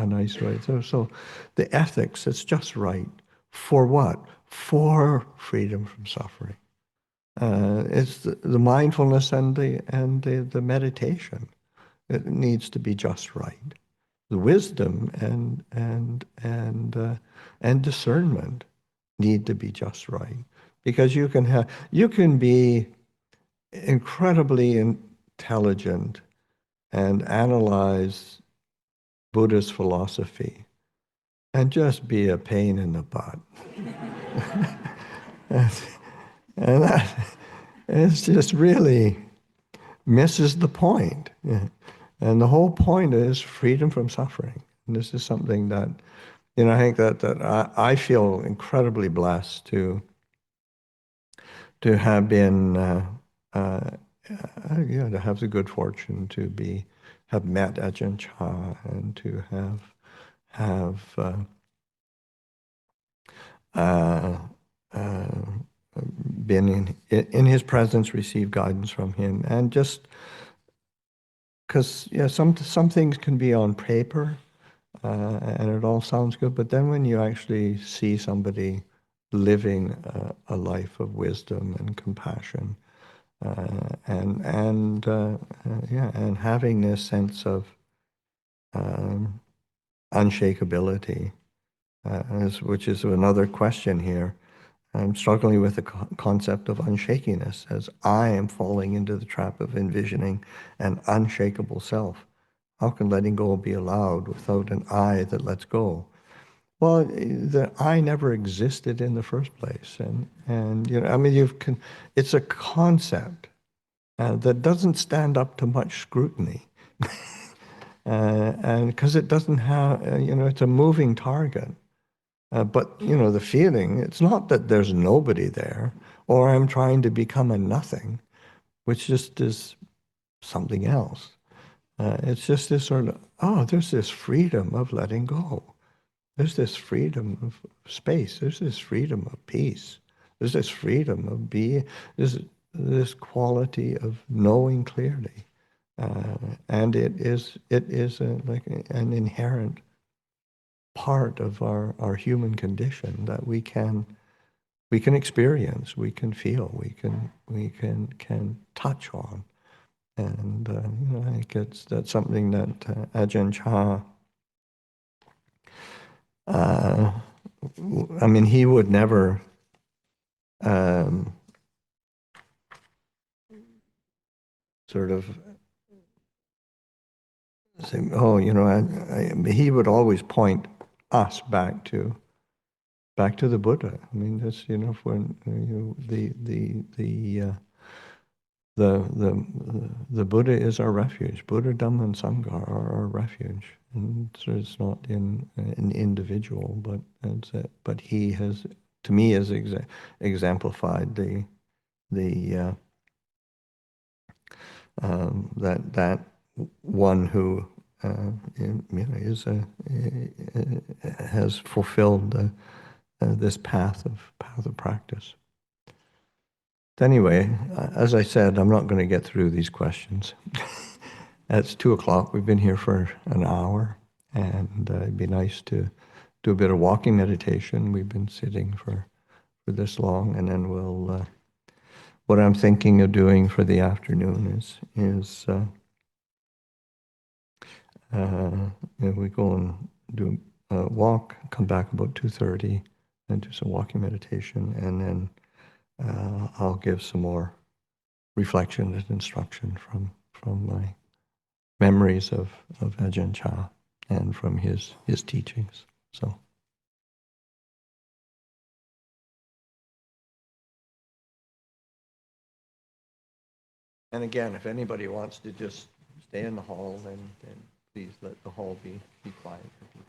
nice way. So the ethics, it's just right. For what? For freedom from suffering. It's the mindfulness and the meditation. It needs to be just right. The wisdom and discernment need to be just right, because you can be incredibly intelligent and analyze Buddhist philosophy and just be a pain in the butt. And that it's just really misses the point. Yeah. And the whole point is freedom from suffering. And this is something that, I think that I feel incredibly blessed to have been, to have the good fortune to have met Ajahn Chah and to have uh, uh, been in his presence, received guidance from him, and just because some things can be on paper and it all sounds good, but then when you actually see somebody living a life of wisdom and compassion, and having this sense of um, unshakability, which is another question here. I'm struggling with the concept of unshakiness as I am falling into the trap of envisioning an unshakable self. How can letting go be allowed without an I that lets go? Well, the I never existed in the first place, and I mean, it's a concept that doesn't stand up to much scrutiny, and because it doesn't have, it's a moving target. But the feeling, it's not that there's nobody there, or I'm trying to become a nothing, which just is something else. It's just this sort of, there's this freedom of letting go. There's this freedom of space. There's this freedom of peace. There's this freedom of being, this quality of knowing clearly. And it is like an inherent part of our human condition that we can experience, we can feel, we can touch on. And I think that's something that Ajahn Chah, I mean, he would never um, sort of saying, oh, he would always point us back to the Buddha. I mean, that's, when the Buddha is our refuge. Buddha, Dhamma, and Sangha are our refuge. And so it's not in an individual, but he has, to me, has exemplified the that one who is has fulfilled this path of practice. Anyway, as I said, I'm not going to get through these questions. It's 2 o'clock. We've been here for an hour, and it'd be nice to do a bit of walking meditation. We've been sitting for this long, and then we'll. What I'm thinking of doing for the afternoon is we go and do a walk, come back about 2:30, and do some walking meditation, and then I'll give some more reflection and instruction from my memories of Ajahn Chah and from his teachings. So, and again, if anybody wants to just stay in the hall, then please let the hall be quiet for people.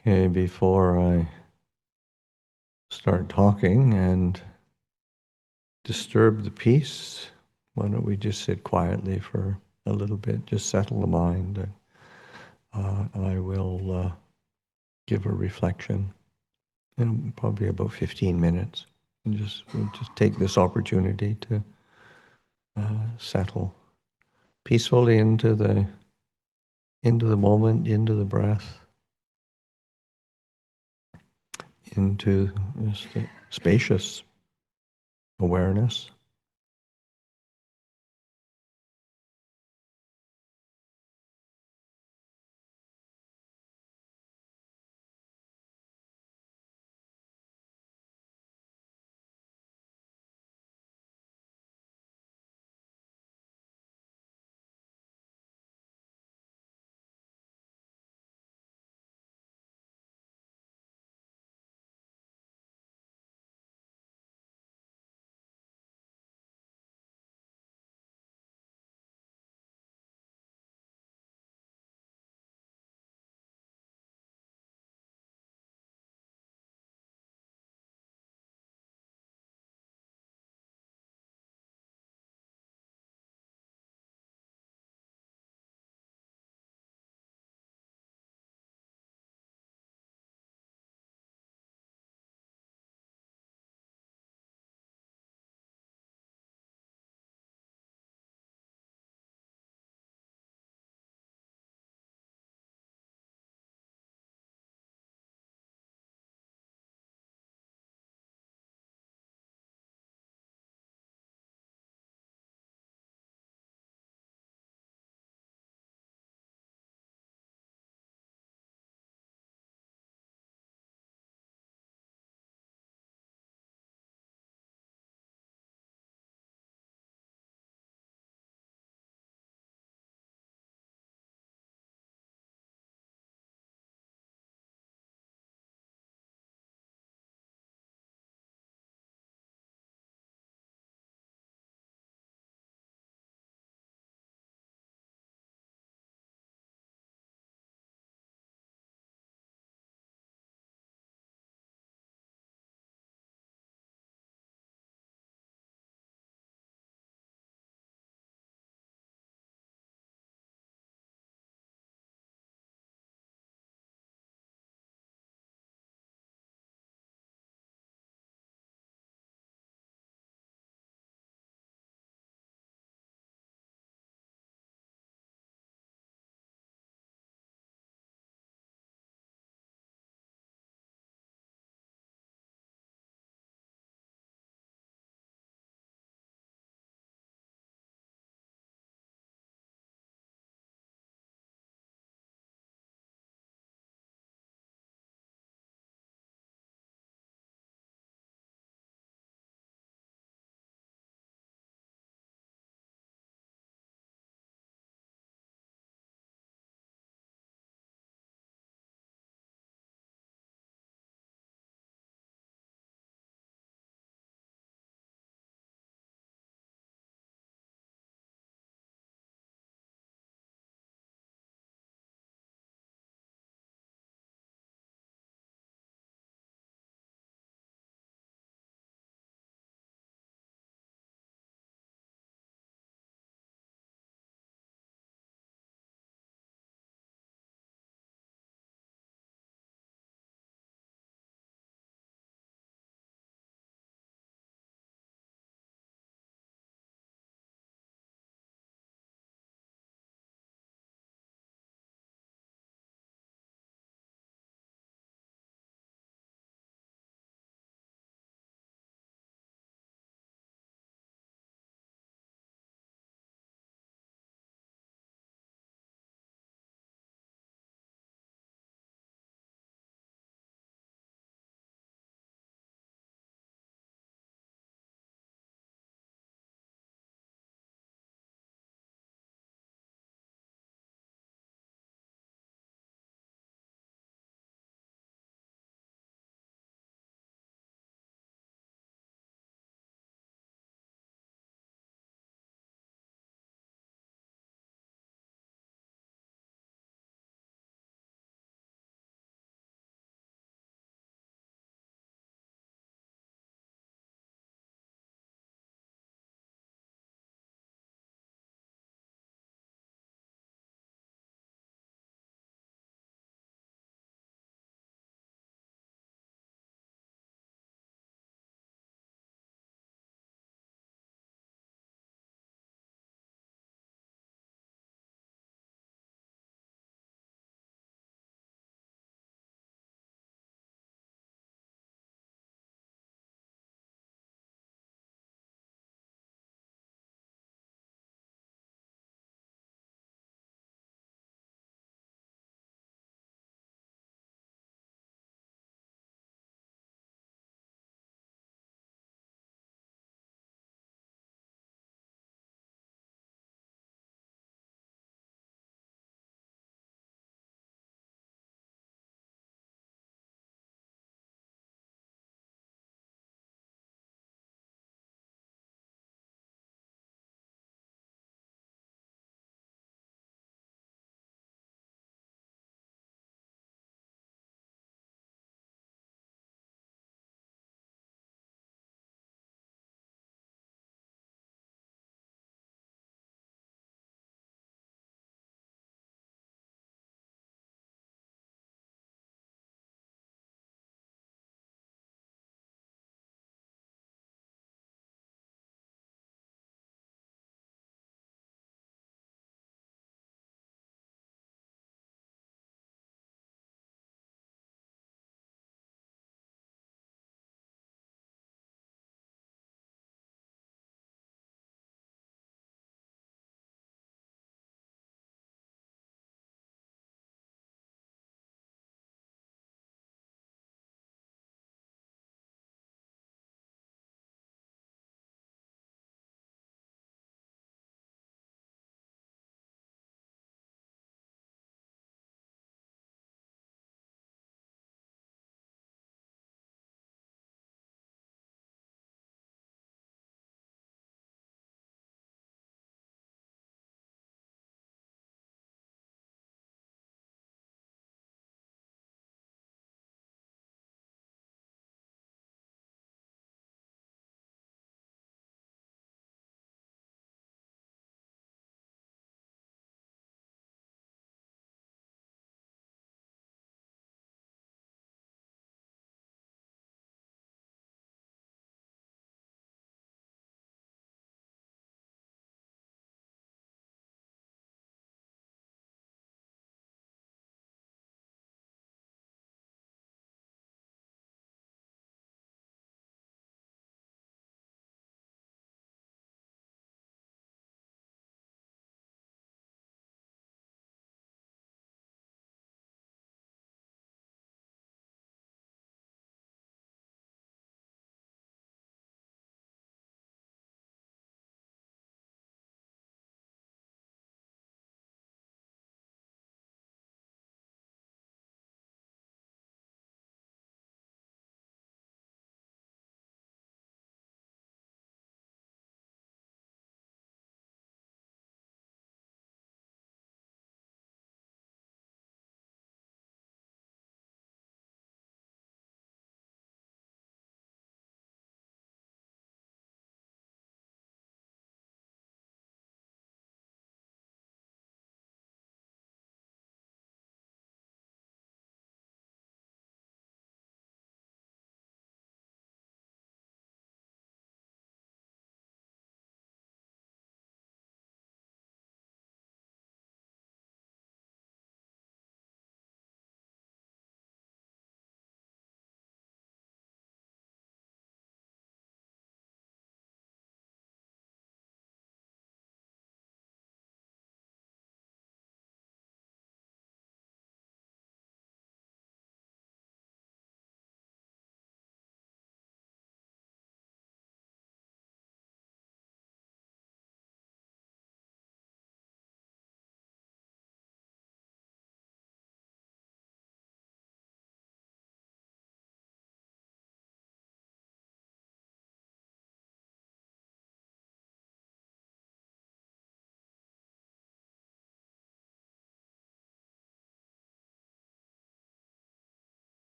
Okay, before I start talking and disturb the peace, why don't we just sit quietly for a little bit, just settle the mind. I will give a reflection in probably about 15 minutes. And we'll just take this opportunity to settle peacefully into the moment, into the breath, into just a spacious awareness.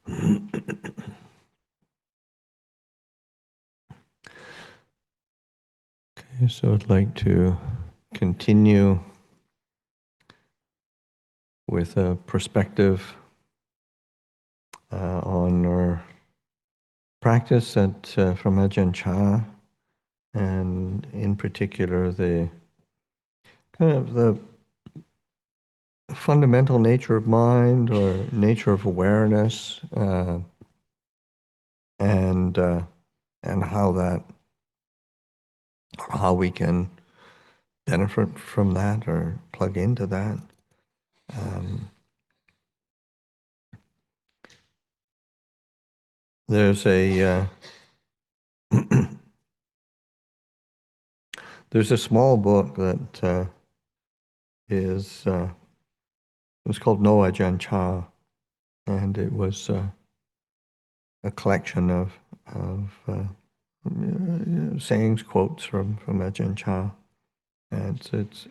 Okay, so I'd like to continue with a perspective on our practice from Ajahn Chah, and in particular the kind of the fundamental nature of mind or nature of awareness, and how we can benefit from that or plug into that. Um, there's a there's a small book that is it was called No Ajahn Chah, and it was a collection of sayings, quotes from Ajahn Chah, and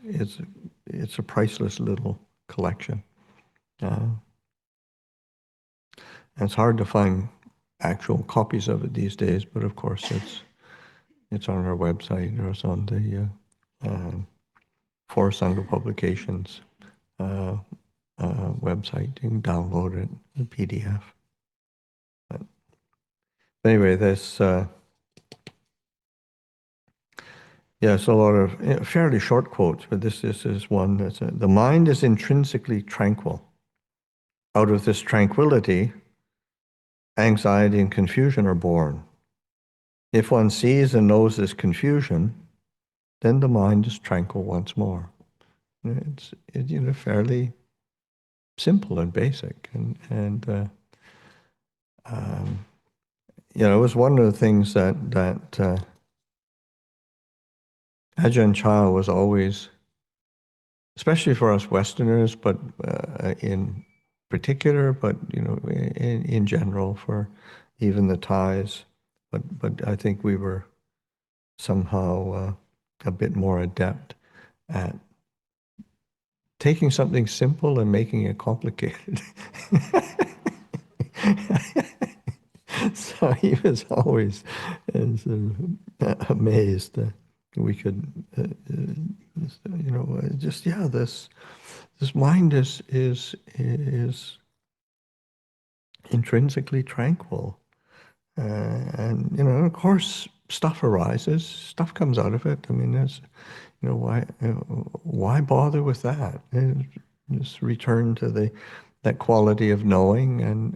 it's a priceless little collection. And it's hard to find actual copies of it these days, but of course it's on our website, or it's on the Forest Sangha Publications website. You can download it, the PDF. But anyway, there's it's a lot of fairly short quotes, but this is one that's the mind is intrinsically tranquil. Out of this tranquility, anxiety and confusion are born. If one sees and knows this confusion, then the mind is tranquil once more. It's fairly simple and basic, and it was one of the things that Ajahn Chah was always, especially for us Westerners, but in particular, but in general for even the Thais, but I think we were somehow a bit more adept at taking something simple and making it complicated. So he was always amazed that we could, this mind is intrinsically tranquil, and of course stuff arises, stuff comes out of it. I mean, there's why bother with that? Just return to that quality of knowing, and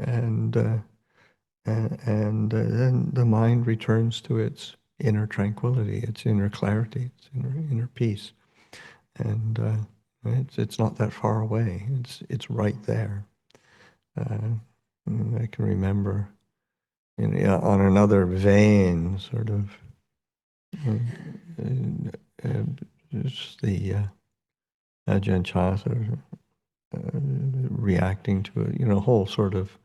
then the mind returns to its inner tranquility, its inner clarity, its inner peace, and it's not that far away. It's right there. I can remember on another vein, sort of, just the Ajahn Chah sort of reacting to a whole sort of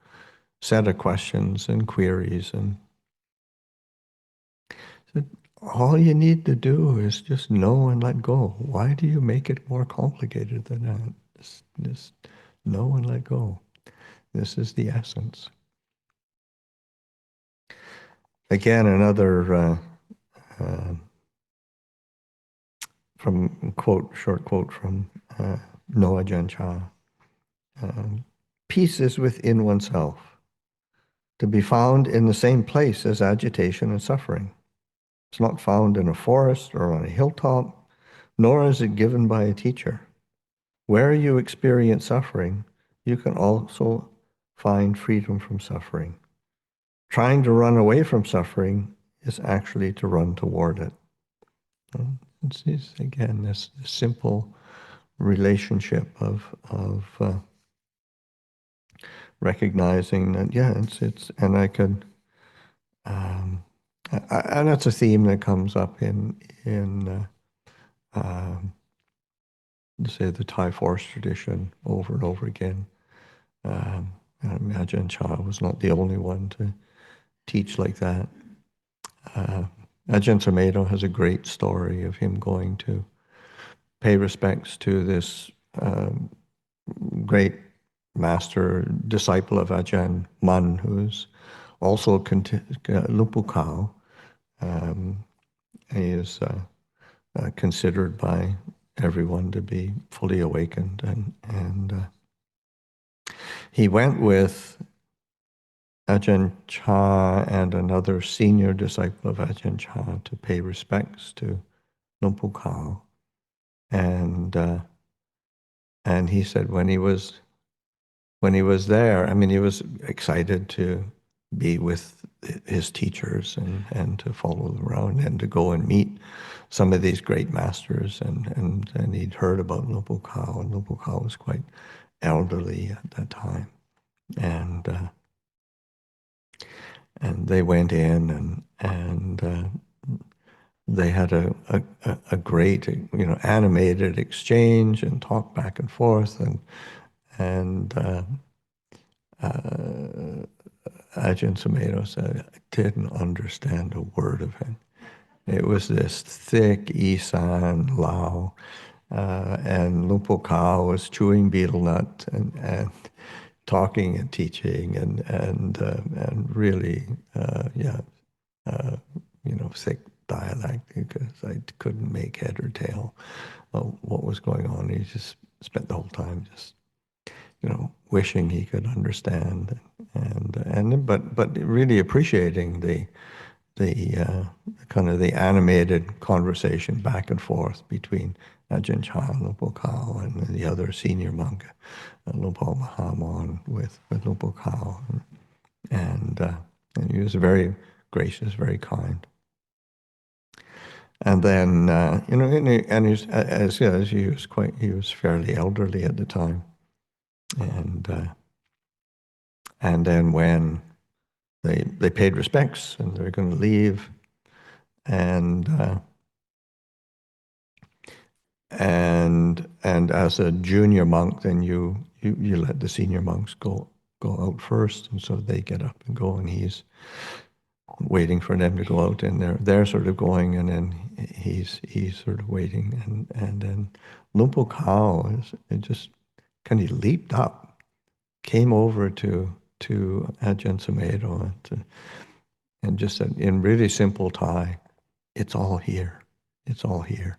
set of questions and queries, and said, all you need to do is just know and let go. Why do you make it more complicated than that? Just know and let go. This is the essence. Again, another short quote from No Ajahn Chah. Peace is within oneself, to be found in the same place as agitation and suffering. It's not found in a forest or on a hilltop, nor is it given by a teacher. Where you experience suffering, you can also find freedom from suffering. Trying to run away from suffering is actually to run toward it. It's again, this simple relationship of recognizing that, it's and I could, and that's a theme that comes up in say the Thai forest tradition over and over again. I imagine Chah was not the only one to teach like that. Ajahn Sumedho has a great story of him going to pay respects to this great master disciple of Ajahn Mun, who's also Lupu Kao. He is considered by everyone to be fully awakened, and he went with Ajahn Chah and another senior disciple of Ajahn Chah to pay respects to Lupu Kao, and he said when he was there, I mean, he was excited to be with his teachers and to follow them around and to go and meet some of these great masters. And he'd heard about Lupu Kao, and Lupu Kao was quite elderly at that time. And they went in and they had a great, animated exchange and talked back and forth. And Ajahn Sumedho said, I didn't understand a word of it. It was this thick Isan Lao, and Lupo Kao was chewing betel nut and talking and teaching and really, thick dialect, because I couldn't make head or tail of what was going on. He just spent the whole time just wishing he could understand, but really appreciating the kind of the animated conversation back and forth between Ajahn Chah and Lupo Kao and the other senior monk, Lupo Mahamon, with Lupo Kao, and he was very gracious, very kind. And then and he's, as he was fairly elderly at the time. And then when they paid respects and they're going to leave, and as a junior monk, then you let the senior monks go out first, and so they get up and go, and he's waiting for them to go out, and they're sort of going, and then he's sort of waiting, and then Lupo Kao just kind of leaped up, came over to Ajahn Sumedho and just said in really simple Thai, "It's all here. It's all here."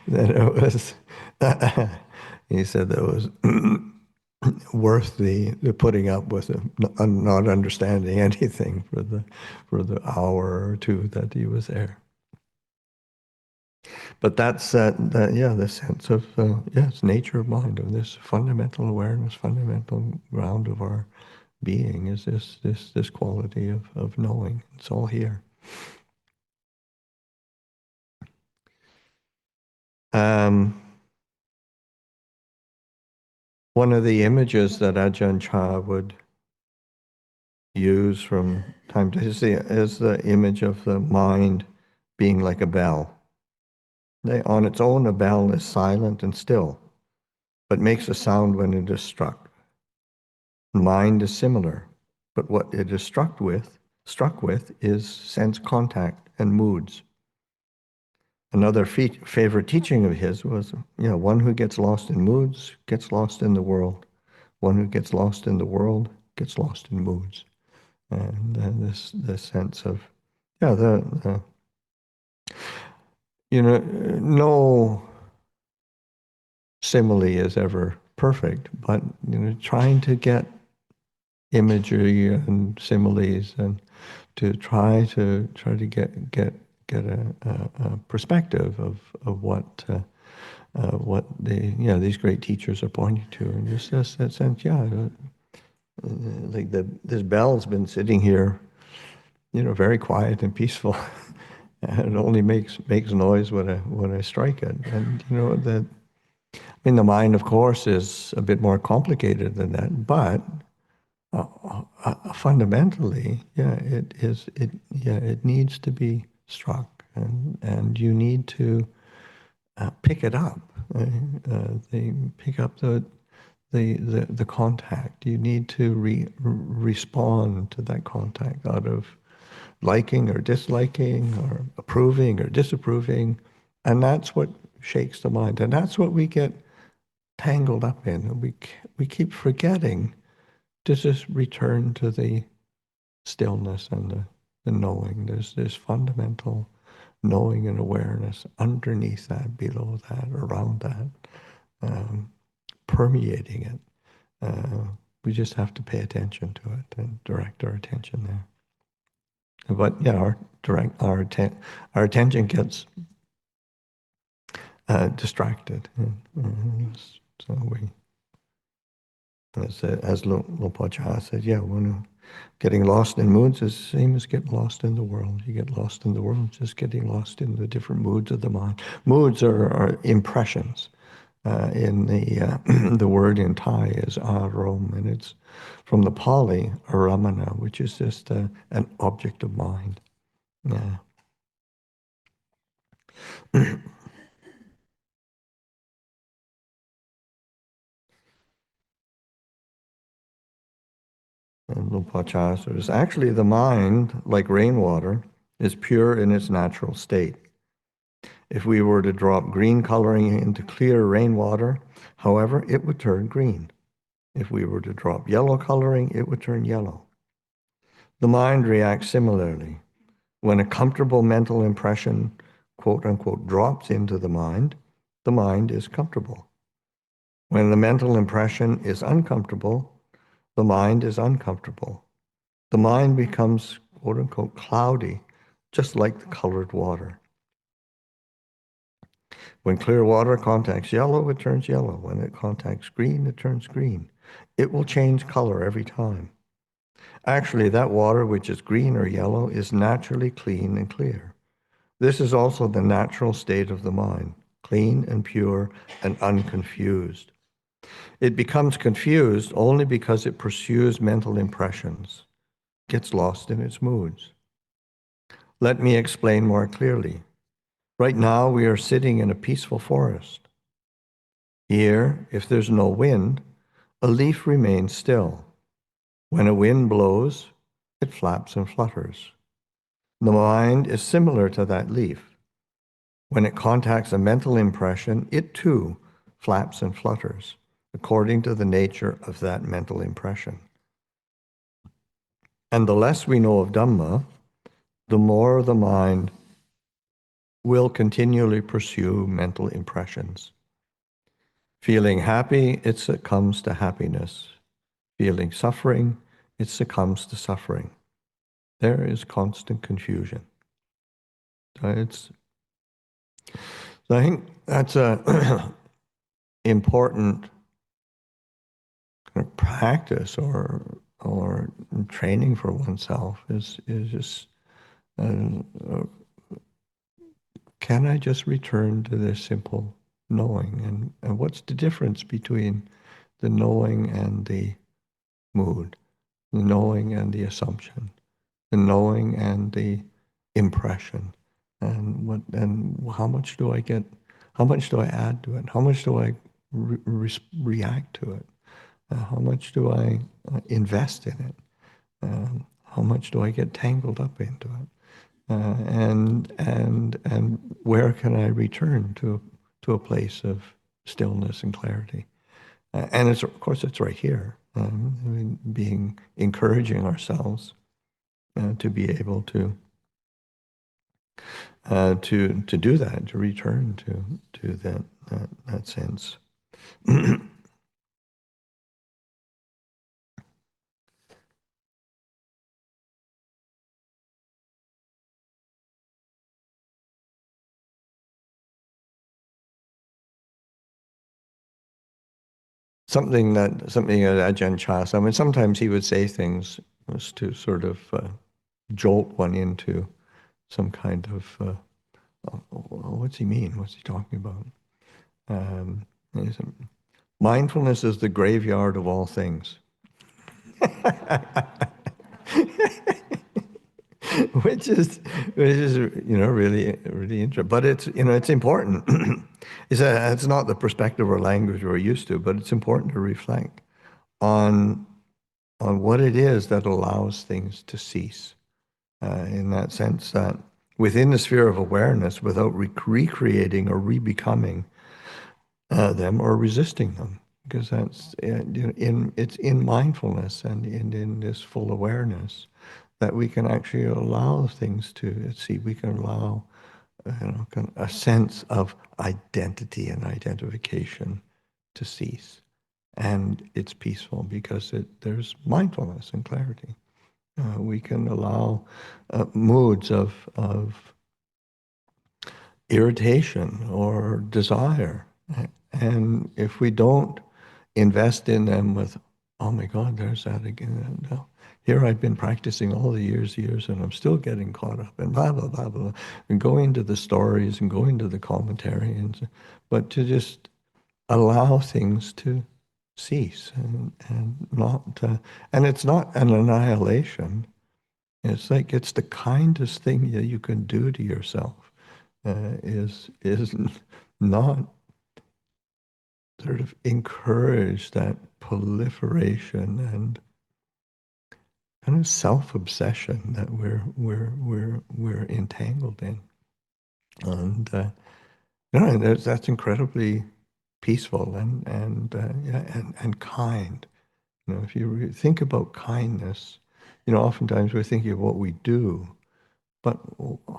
That it was. He said that was worth the putting up with not understanding anything for the hour or two that he was there. But that's the sense of it's nature of mind, of this fundamental awareness, fundamental ground of our being is this quality of knowing. It's all here. One of the images that Ajahn Chah would use from time to is the image of the mind being like a bell. On its own, a bell is silent and still, but makes a sound when it is struck. Mind is similar, but what it is struck with is sense contact and moods. Another favorite teaching of his was, one who gets lost in moods gets lost in the world. One who gets lost in the world gets lost in moods. And this sense of, no simile is ever perfect, but trying to get imagery and similes and to try to get a perspective of what these great teachers are pointing to, and just that sense, like this bell's been sitting here, very quiet and peaceful, and it only makes noise when I strike it, and that. I mean, the mind, of course, is a bit more complicated than that, but fundamentally, it needs to be struck, and you need to pick it up. Pick up the contact. You need to respond to that contact out of liking or disliking, or approving or disapproving, and that's what shakes the mind, and that's what we get tangled up in. And we keep forgetting to just return to the stillness and the knowing. There's this fundamental knowing and awareness underneath that, below that, around that, permeating it. We just have to pay attention to it and direct our attention there. But yeah, our attention gets distracted. So as Lupa Cha said, yeah, when getting lost in moods is the same as getting lost in the world. You get lost in the world, just getting lost in the different moods of the mind. Moods are impressions. In the word in Thai is arom, and it's from the Pali aramana, which is just an object of mind. Yeah. And Lupa Cha says, actually the mind, like rainwater, is pure in its natural state. If we were to drop green coloring into clear rainwater, however, it would turn green. If we were to drop yellow coloring, it would turn yellow. The mind reacts similarly. When a comfortable mental impression, quote unquote, drops into the mind is comfortable. When the mental impression is uncomfortable, the mind is uncomfortable. The mind becomes, quote unquote, cloudy, just like the colored water. When clear water contacts yellow, it turns yellow. When it contacts green, it turns green. It will change color every time. Actually, that water, which is green or yellow, is naturally clean and clear. This is also the natural state of the mind, clean and pure and unconfused. It becomes confused only because it pursues mental impressions, gets lost in its moods. Let me explain more clearly. Right now, we are sitting in a peaceful forest. Here, if there's no wind, a leaf remains still. When a wind blows, it flaps and flutters. The mind is similar to that leaf. When it contacts a mental impression, it too flaps and flutters, according to the nature of that mental impression. And the less we know of Dhamma, the more the mind will continually pursue mental impressions. Feeling happy, it succumbs to happiness. Feeling suffering, it succumbs to suffering. There is constant confusion. So I think that's a important kind of practice or training for oneself is just can I just return to this simple knowing? And what's the difference between the knowing and the mood, the knowing and the assumption, the knowing and the impression, and how much do I get? How much do I add to it? How much do I react to it? How much do I invest in it? How much do I get tangled up into it? And where can I return to a place of stillness and clarity? And it's, of course, it's right here. Encouraging ourselves to be able to do that, to return to that sense. Something that Ajahn Chah, I mean, sometimes he would say things just to sort of jolt one into some kind of, what's he mean? What's he talking about? Mindfulness is the graveyard of all things. which is really interesting, but it's important. It's not the perspective or language we're used to, but it's important to reflect on what it is that allows things to cease. In that sense, that within the sphere of awareness, without recreating or rebecoming them or resisting them, because that's it's in mindfulness and in this full awareness that we can actually allow things to see. We can allow a sense of identity and identification to cease, and it's peaceful because there's mindfulness and clarity. We can allow moods of irritation or desire. And if we don't invest in them with, oh my God, there's that again. No. Here I've been practicing all the years, and I'm still getting caught up and blah, blah, blah, blah. And going to the stories and going to the commentary. But to just allow things to cease and not, and it's not an annihilation. It's like it's the kindest thing that you can do to yourself is not sort of encourage that proliferation and kind of self-obsession that we're entangled in, and that's incredibly peaceful and yeah, and kind. If you think about kindness, oftentimes we're thinking of what we do, but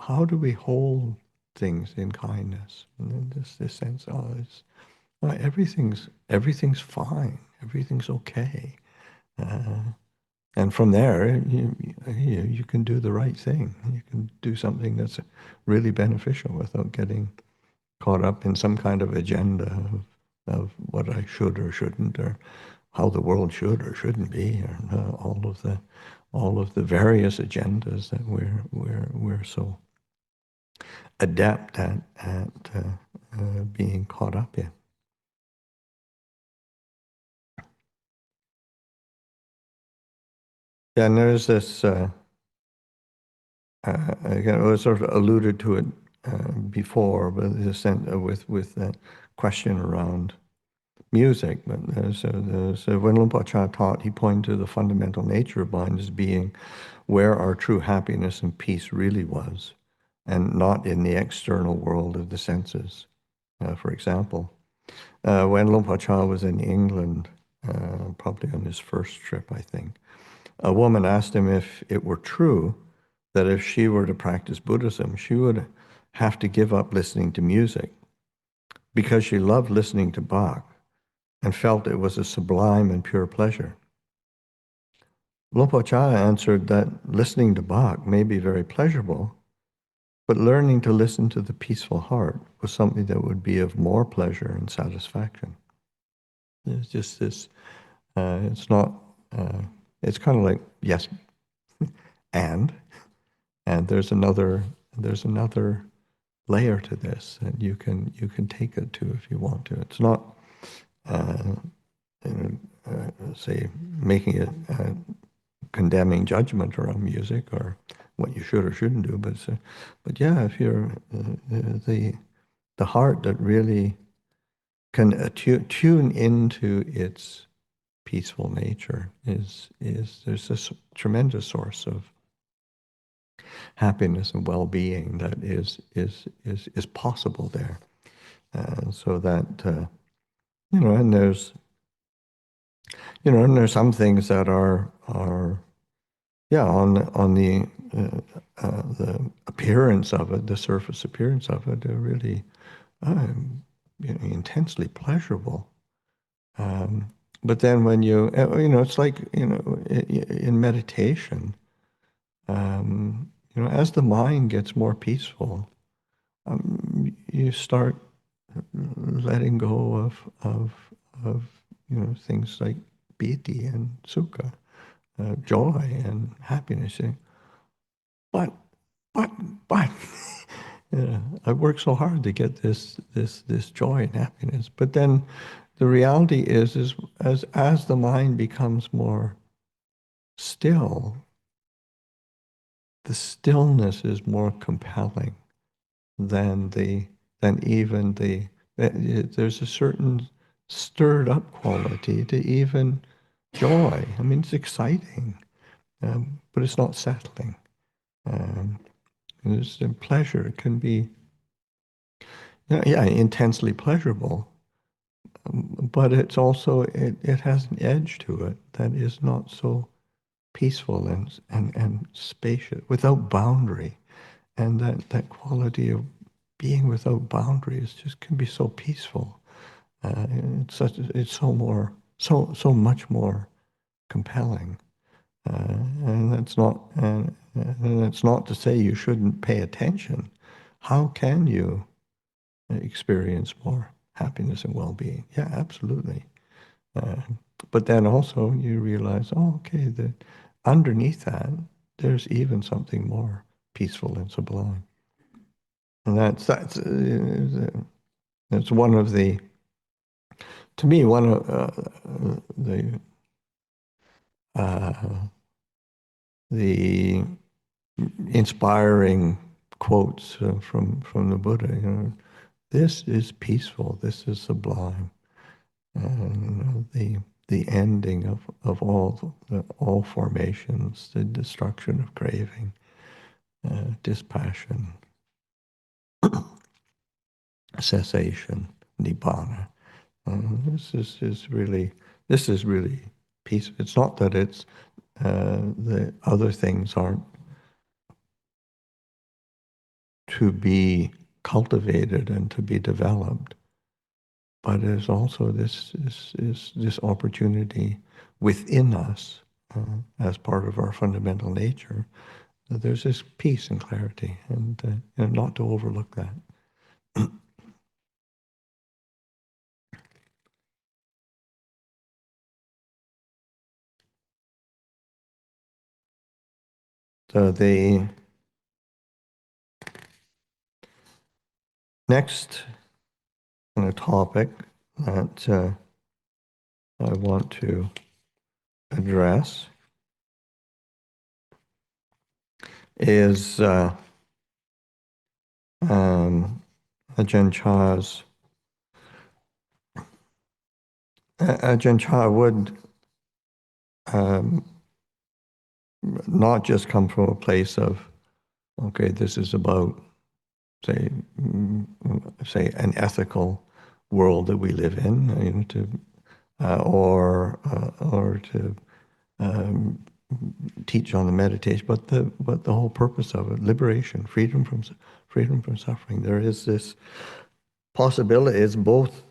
how do we hold things in kindness? And then this sense, everything's fine, everything's okay, and from there you can do the right thing. You can do something that's really beneficial without getting caught up in some kind of agenda of what I should or shouldn't, or how the world should or shouldn't be, or all of the various agendas that we're so adept at being caught up in. Yeah, and there's this, again, I was sort of alluded to it before, but the sense with that question around music. But so when Luang Cha taught, he pointed to the fundamental nature of mind as being where our true happiness and peace really was, and not in the external world of the senses. For example, when Luang Cha was in England, probably on his first trip, I think, a woman asked him if it were true that if she were to practice Buddhism, she would have to give up listening to music because she loved listening to Bach and felt it was a sublime and pure pleasure. Luang Cha answered that listening to Bach may be very pleasurable, but learning to listen to the peaceful heart was something that would be of more pleasure and satisfaction. It's just this, it's not, it's kind of like, yes, and, and there's another layer to this that you can take it to if you want to. It's not, uh, say, making it condemning judgment around music or what you should or shouldn't do, but yeah, if you're the heart that really can tune into its peaceful nature is there's this tremendous source of happiness and well-being that is possible there. So that and there's some things that are yeah, on the appearance of it, the surface appearance of it, are really intensely pleasurable. But then when it's like in meditation, as the mind gets more peaceful, you start letting go of things like piti and sukha, joy and happiness. But but but I worked so hard to get this joy and happiness. But then the reality is as the mind becomes more still, the stillness is more compelling than even there's a certain stirred up quality to even joy. I mean, it's exciting, but it's not settling. Um, there's pleasure. It can be, yeah, intensely pleasurable, but it's also, it has an edge to it that is not so peaceful and spacious, without boundary. And that quality of being without boundaries just can be so peaceful. It's so much more compelling. And that's not to say you shouldn't pay attention. How can you experience more happiness and well-being? Yeah, absolutely. Uh, but then also you realize, oh, okay, that underneath that, there's even something more peaceful and sublime. And that's one of the, to me, one of uh, the inspiring quotes from the Buddha. You know, this is peaceful. This is sublime. And you know, the ending of all formations, the destruction of craving, dispassion, cessation, nibbana. This is really peace. It's not that it's the other things aren't to be cultivated and to be developed, but there's also this opportunity within us as part of our fundamental nature. That there's this peace and clarity, and not to overlook that. So the next topic that I want to address is Ajahn Chah's. Ajahn Chah would um, not just come from a place of, okay, this is about, say, say an ethical world that we live in, you know, or to teach on the meditation, but the whole purpose of it, liberation, freedom from suffering. There is this possibility. It's both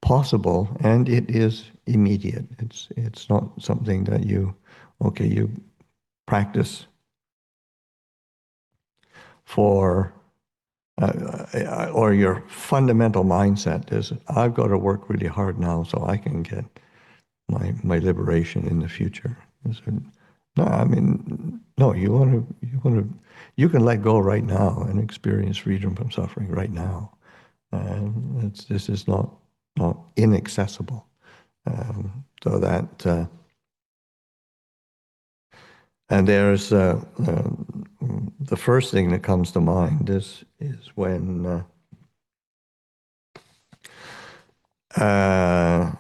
possible and it is immediate. It's not something that you practice for, or your fundamental mindset is, I've got to work really hard now so I can get my liberation in the future. So, no, I mean, no, you can let go right now and experience freedom from suffering right now. This is not inaccessible. So that, and there's the first thing that comes to mind is when Ajahn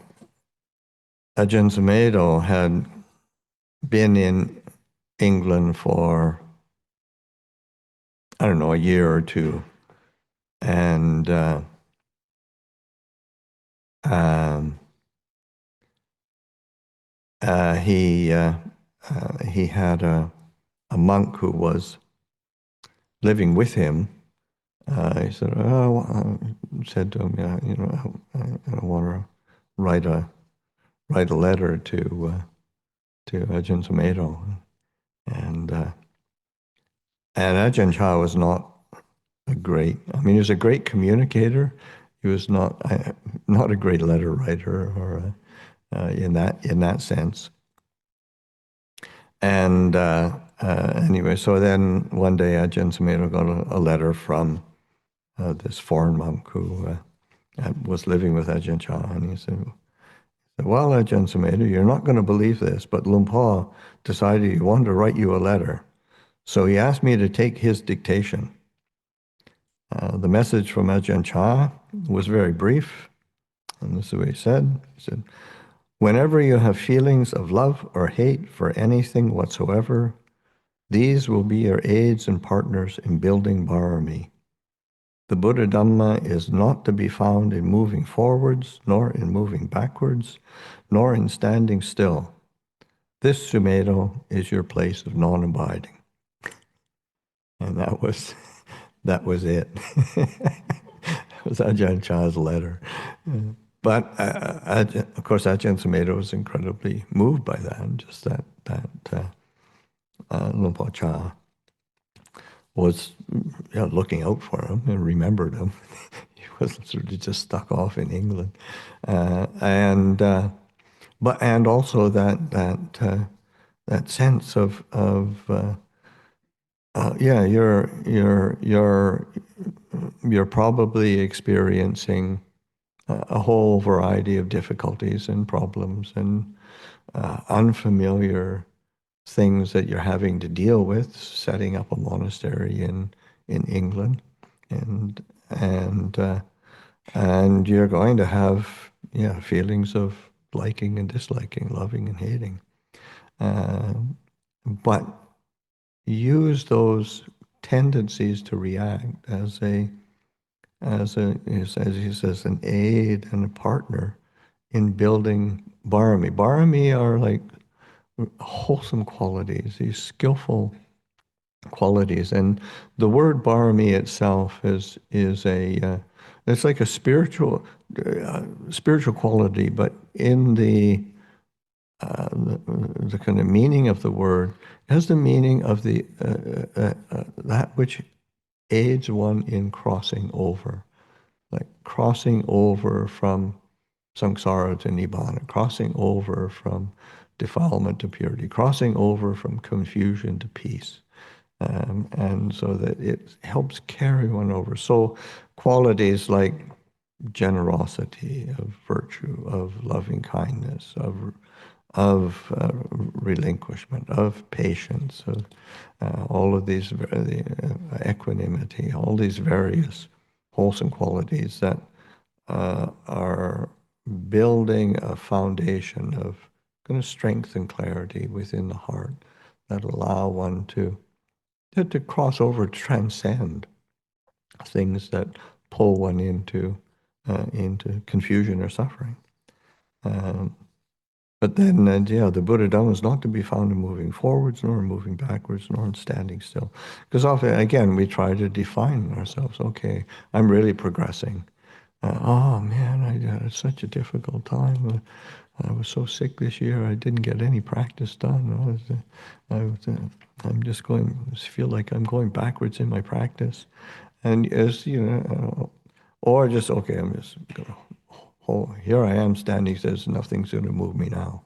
Sumedho had been in England for, I don't know, a year or two, and um, he had a monk who was living with him. He said, said to him, yeah, you know, I want to write a letter to Ajahn Sumedho, and Ajahn Chah was not I mean, he was a great communicator. He was not a great letter writer, or in that sense. And anyway, so then one day Ajahn Sumedho got a letter from this foreign monk who was living with Ajahn Chah, and he said, well, Ajahn Sumedho, you're not going to believe this, but Luang Por decided he wanted to write you a letter. So he asked me to take his dictation. The message from Ajahn Chah was very brief, and this is what he said. He said, whenever you have feelings of love or hate for anything whatsoever, these will be your aids and partners in building Bharami. The Buddha Dhamma is not to be found in moving forwards, nor in moving backwards, nor in standing still. This Sumedho is your place of non-abiding. And that was it. It was Ajahn Chah's letter. But of course, Ajahn Sumedho was incredibly moved by that, and just that Luang Por Chah was looking out for him and remembered him. He wasn't sort of just stuck off in England, and also that sense of yeah, you're probably experiencing a whole variety of difficulties and problems and unfamiliar things that you're having to deal with, setting up a monastery in England, and and uh, and you're going to have feelings of liking and disliking, loving and hating, uh, but use those tendencies to react as he says, an aid and a partner in building barami. Barami are like wholesome qualities, these skillful qualities, and the word barami itself is a it's like a spiritual quality, but in the kind of meaning of the word has the meaning of the that which aids one in crossing over, like crossing over from samsara to nibbana, crossing over from defilement to purity, crossing over from confusion to peace. And so that it helps carry one over. So qualities like generosity, of virtue, of loving kindness, of relinquishment, of patience, of all of these, equanimity, all these various wholesome qualities that are building a foundation of kind of strength and clarity within the heart that allow one to cross over, transcend things that pull one into confusion or suffering. But then, the Buddha Dhamma is not to be found in moving forwards, nor in moving backwards, nor in standing still. Because often, again, we try to define ourselves. Okay, I'm really progressing. Oh man, I had such a difficult time. I was so sick this year. I didn't get any practice done. I'm just feel like I'm going backwards in my practice. And or just, okay, I'm just going, oh, here I am standing, there's nothing's going to move me now.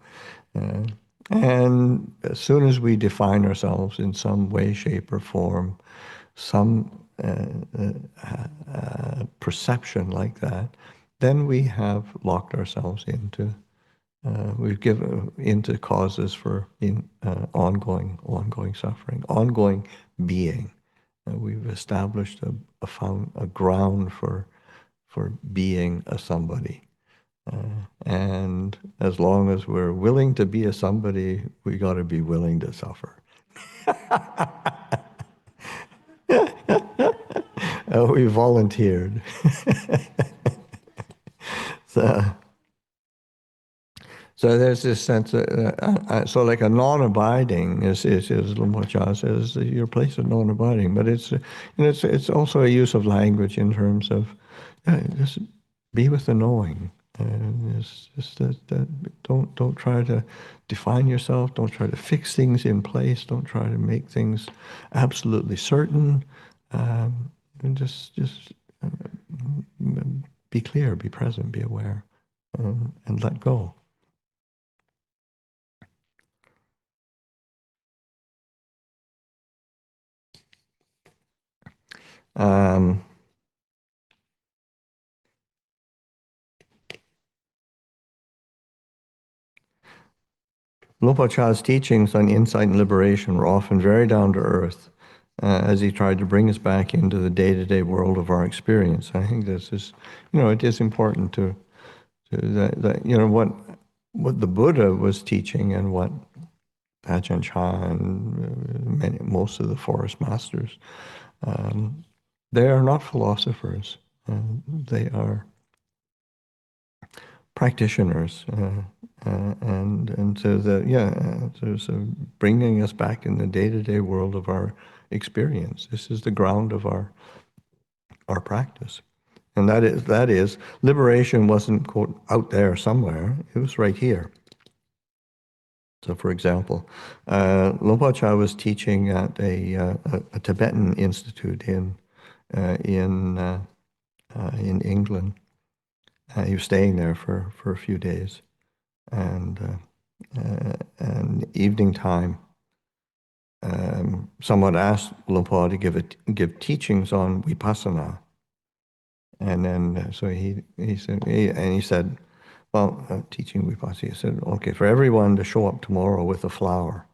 And as soon as we define ourselves in some way, shape, or form, some perception like that, then we have locked ourselves into, we've given into causes for ongoing suffering, ongoing being. We've established a ground for being a somebody. And as long as we're willing to be a somebody, we got to be willing to suffer. We volunteered. so, so there's this sense so like a non-abiding is Luang Por says, your place of non-abiding. But it's also a use of language in terms of just be with the knowing. It's just that don't try to define yourself. Don't try to fix things in place. Don't try to make things absolutely certain. And just be clear, be present, be aware, and let go. Um, Luang Por Chah's teachings on insight and liberation were often very down to earth, as he tried to bring us back into the day-to-day world of our experience. I think this is, it is important to that what the Buddha was teaching and what Ajahn Chah and most of the forest masters, They are not philosophers. They are practitioners, and so so bringing us back in the day-to-day world of our experience. This is the ground of our practice, and that is liberation wasn't quote out there somewhere. It was right here. So, for example, Luang Cha was teaching at a Tibetan institute in England. He was staying there for a few days, and evening time, someone asked Luang Por to give teachings on vipassana, and then so he said, well, teaching vipassana. He said, okay, for everyone to show up tomorrow with a flower.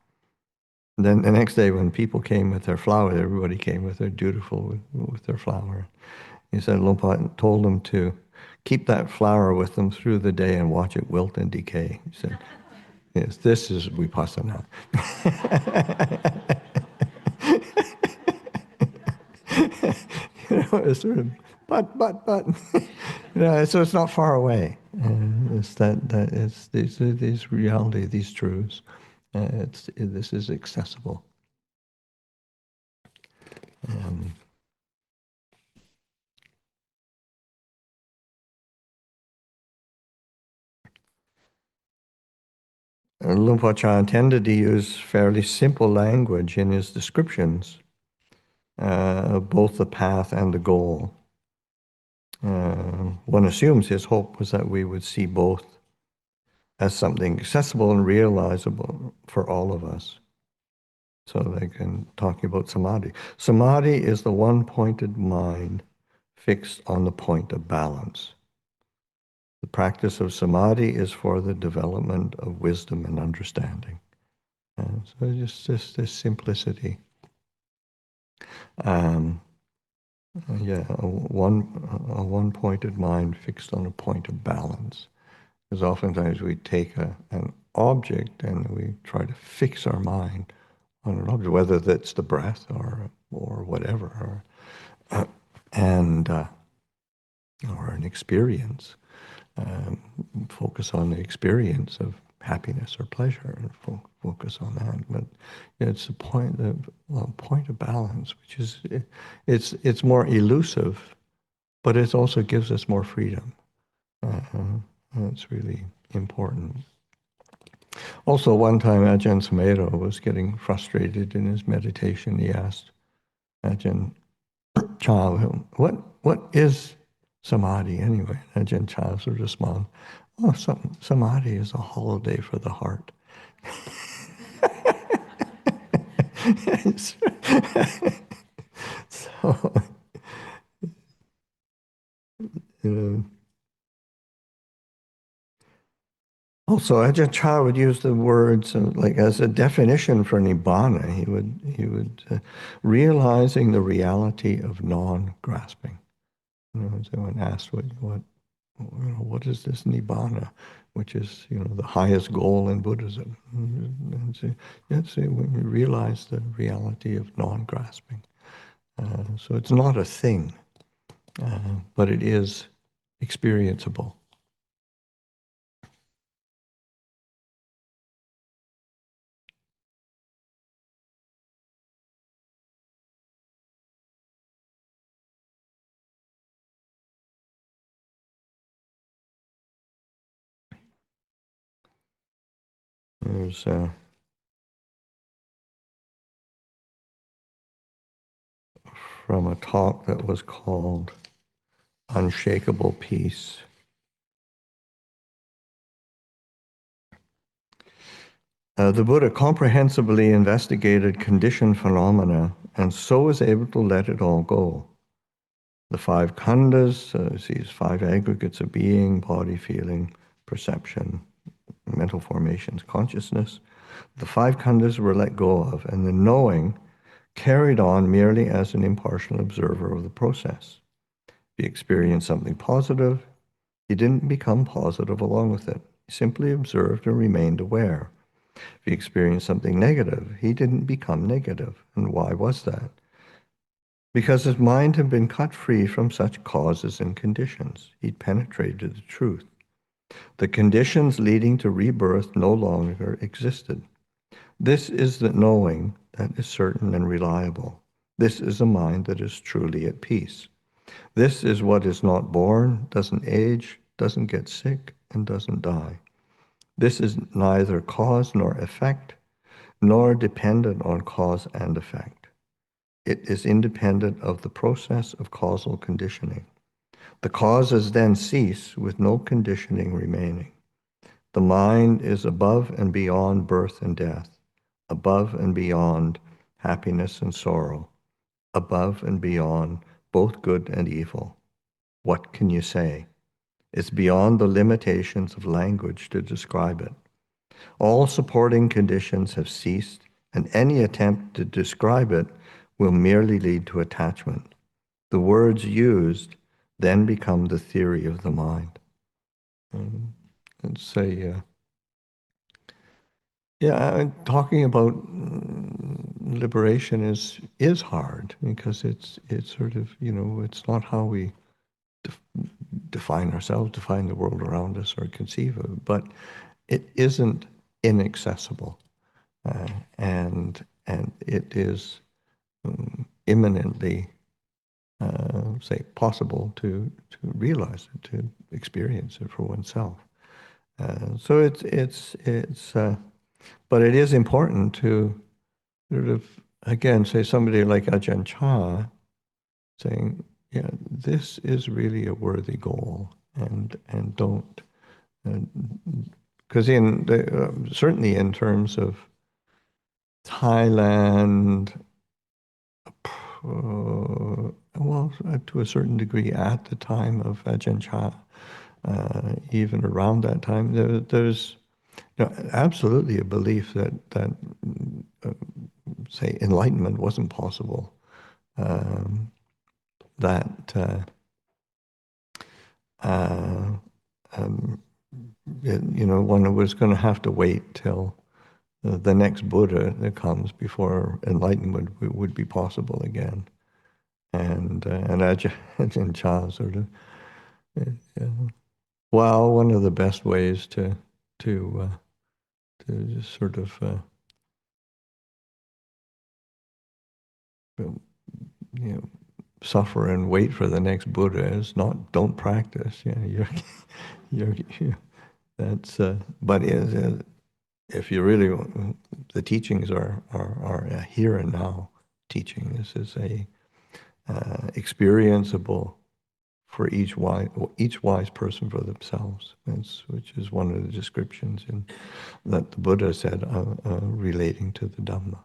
And then the next day, when people came with their flower, everybody came with their dutiful with their flower. He said Luang Por told them to keep that flower with them through the day and watch it wilt and decay. He said, yes, this is vipassana. It's sort of, but. So it's not far away. It's it's these reality, these truths. This is accessible. Luang Por Chah tended to use fairly simple language in his descriptions of both the path and the goal. One assumes his hope was that we would see both as something accessible and realizable for all of us. So they can talk about samadhi. Samadhi is the one-pointed mind fixed on the point of balance. The practice of samadhi is for the development of wisdom and understanding. So just this simplicity. A one-pointed mind fixed on a point of balance. Because oftentimes we take an object and we try to fix our mind on an object, whether that's the breath or whatever, or an experience. Focus on the experience of happiness or pleasure and focus on that. But it's the point of balance, which is it's more elusive, but it also gives us more freedom. It's really important. Also, one time Ajahn Sumedho was getting frustrated in his meditation. He asked Ajahn Chah, what is samadhi anyway? Ajahn Chah sort of responded, oh, samadhi is a holiday for the heart. So, you know. Also, Ajahn Chah would use the words like as a definition for nibbana. He would realizing the reality of non-grasping. So when asked what is this nibbana, which is the highest goal in Buddhism, and say when you realize the reality of non-grasping. So it's not a thing, but it is experienceable. There's from a talk that was called Unshakable Peace. The Buddha comprehensively investigated conditioned phenomena and so was able to let it all go. The five khandhas, these five aggregates of being, body, feeling, perception, mental formations, consciousness, the five khandhas were let go of, and the knowing carried on merely as an impartial observer of the process. If he experienced something positive, he didn't become positive along with it. He simply observed and remained aware. If he experienced something negative, he didn't become negative. And why was that? Because his mind had been cut free from such causes and conditions. He'd penetrated the truth. The conditions leading to rebirth no longer existed. This is the knowing that is certain and reliable. This is a mind that is truly at peace. This is what is not born, doesn't age, doesn't get sick, and doesn't die. This is neither cause nor effect, nor dependent on cause and effect. It is independent of the process of causal conditioning. The causes then cease with no conditioning remaining. The mind is above and beyond birth and death, above and beyond happiness and sorrow, above and beyond both good and evil. What can you say? It's beyond the limitations of language to describe it. All supporting conditions have ceased, and any attempt to describe it will merely lead to attachment. The words used then become the theory of the mind. It's a yeah, talking about liberation is hard because it's sort of, it's not how we def define ourselves, define the world around us, or conceive of it, but it isn't inaccessible, and it is imminently, say, possible to realize it, to experience it for oneself. So but it is important to sort of, again, say somebody like Ajahn Chah saying, yeah, this is really a worthy goal, and don't, because certainly in terms of Thailand, well, to a certain degree at the time of Ajahn Chah, even around that time, there's absolutely a belief that say enlightenment wasn't possible. That one was going to have to wait till the next Buddha that comes before enlightenment would be possible again. And Ajahn Chah sort of, well, one of the best ways to just sort of suffer and wait for the next Buddha is don't practice. You're that's but if you really, the teachings are a here and now teaching. This is a experienceable for each wise person for themselves. Which is one of the descriptions that the Buddha said relating to the Dhamma.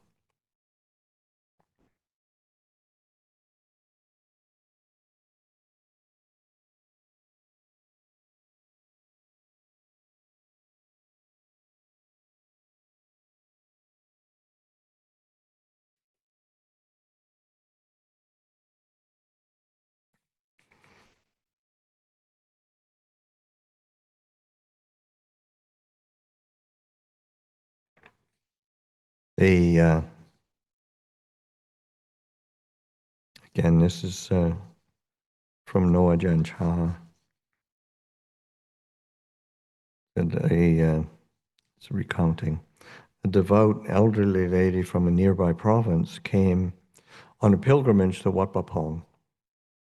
They again, this is from No Ajahn Chah, and it's a recounting. A devout elderly lady from a nearby province came on a pilgrimage to Wat Pah Pong.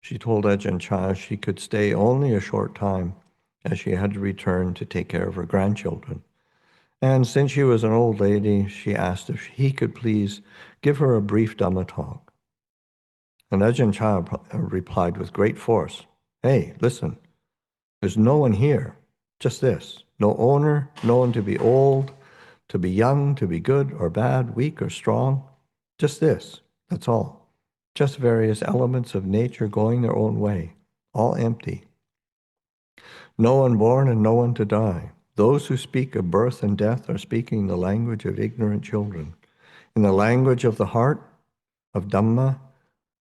She told Ajahn Chah she could stay only a short time, as she had to return to take care of her grandchildren. And since she was an old lady, she asked if he could please give her a brief Dhamma talk. And Ajahn Chah replied with great force, "Hey, listen, there's no one here, just this. No owner, no one to be old, to be young, to be good or bad, weak or strong. Just this, that's all. Just various elements of nature going their own way, all empty. No one born and no one to die. Those who speak of birth and death are speaking the language of ignorant children. In the language of the heart, of Dhamma,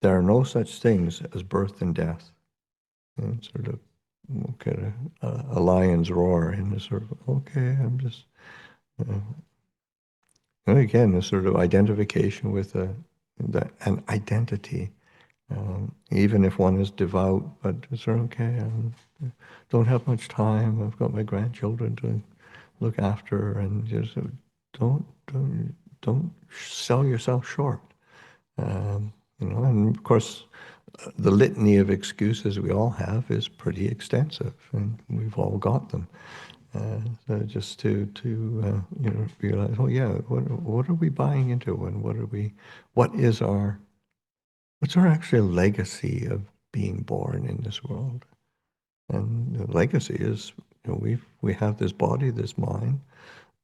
there are no such things as birth and death." And sort of kind of a lion's roar in the sort of, okay, I'm just, and again, a sort of identification with an identity Even if one is devout, but it's okay. I don't have much time. I've got my grandchildren to look after, and just don't don't don't sell yourself short. And of course, the litany of excuses we all have is pretty extensive, and we've all got them. So just to realize, oh yeah, what are we buying into, and what's our actual legacy of being born in this world? And the legacy is, we have this body, this mind,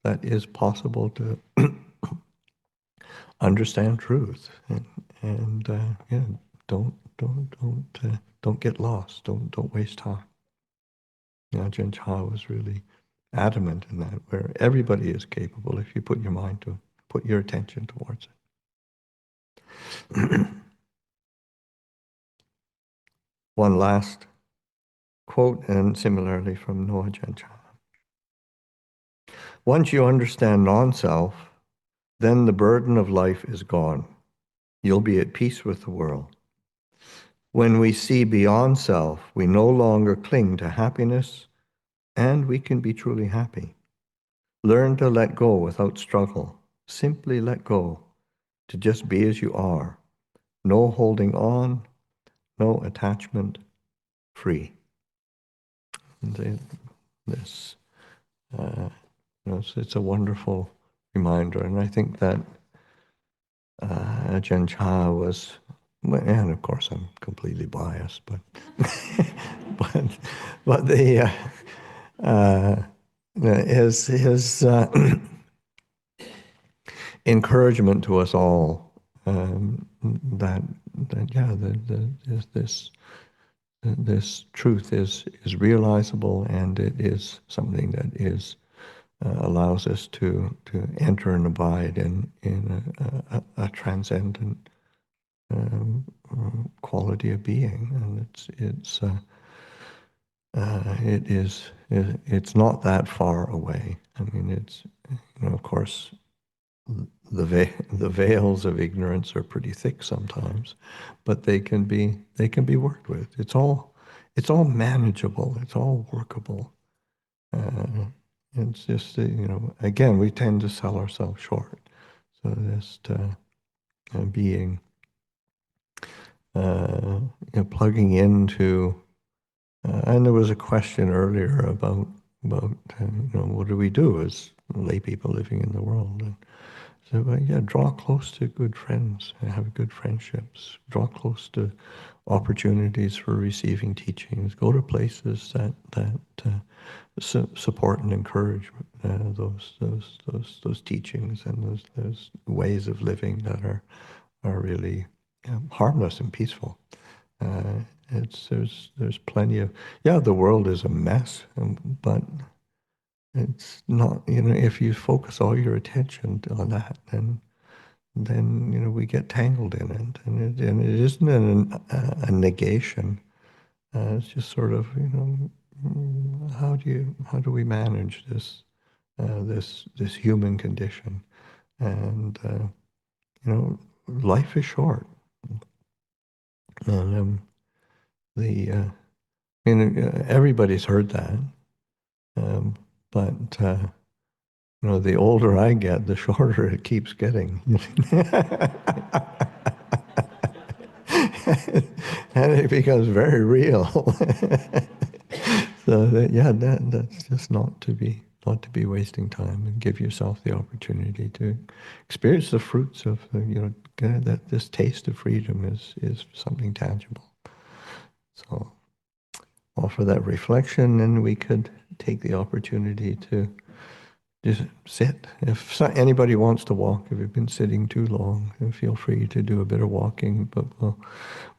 that is possible to understand truth, and yeah, don't get lost. Don't waste time. Ajahn Chah was really adamant in that, where everybody is capable if you put your mind to put your attention towards it. One last quote, and similarly from Ajahn Chah. Once you understand non-self, then the burden of life is gone. You'll be at peace with the world. When we see beyond self, we no longer cling to happiness, and we can be truly happy. Learn to let go without struggle. Simply let go, to just be as you are. No holding on, no attachment, free. And this, it's a wonderful reminder, and I think that Ajahn Chah was, and of course I'm completely biased, but but but uh, his encouragement to us all, that yeah, this truth is realizable, and it is something that is allows us to enter and abide in a transcendent quality of being, and it's not that far away. I mean, it's, of course, the veils of ignorance are pretty thick sometimes, but they can be worked with. It's all manageable. It's all workable. Uh, it's just again, we tend to sell ourselves short. So just being plugging into. And there was a question earlier about what do we do as lay people living in the world? And so, yeah, draw close to good friends, have good friendships, draw close to opportunities for receiving teachings, go to places that support and encourage those teachings and those ways of living that are really harmless and peaceful. Uh, there's plenty of, yeah, the world is a mess, but it's not, if you focus all your attention on that, then we get tangled in it, and it isn't a negation. It's just sort of, how do we manage this human condition? And life is short, and the everybody's heard that, um, but the older I get, the shorter it keeps getting. And it becomes very real. So that's just not to be wasting time, and give yourself the opportunity to experience the fruits of that this taste of freedom is something tangible. So offer that reflection, and we could take the opportunity to just sit. If anybody wants to walk, if you've been sitting too long, then feel free to do a bit of walking, but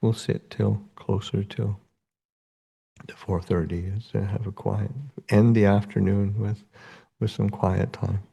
we'll sit till closer to 4:30, is to have a quiet, end the afternoon with some quiet time.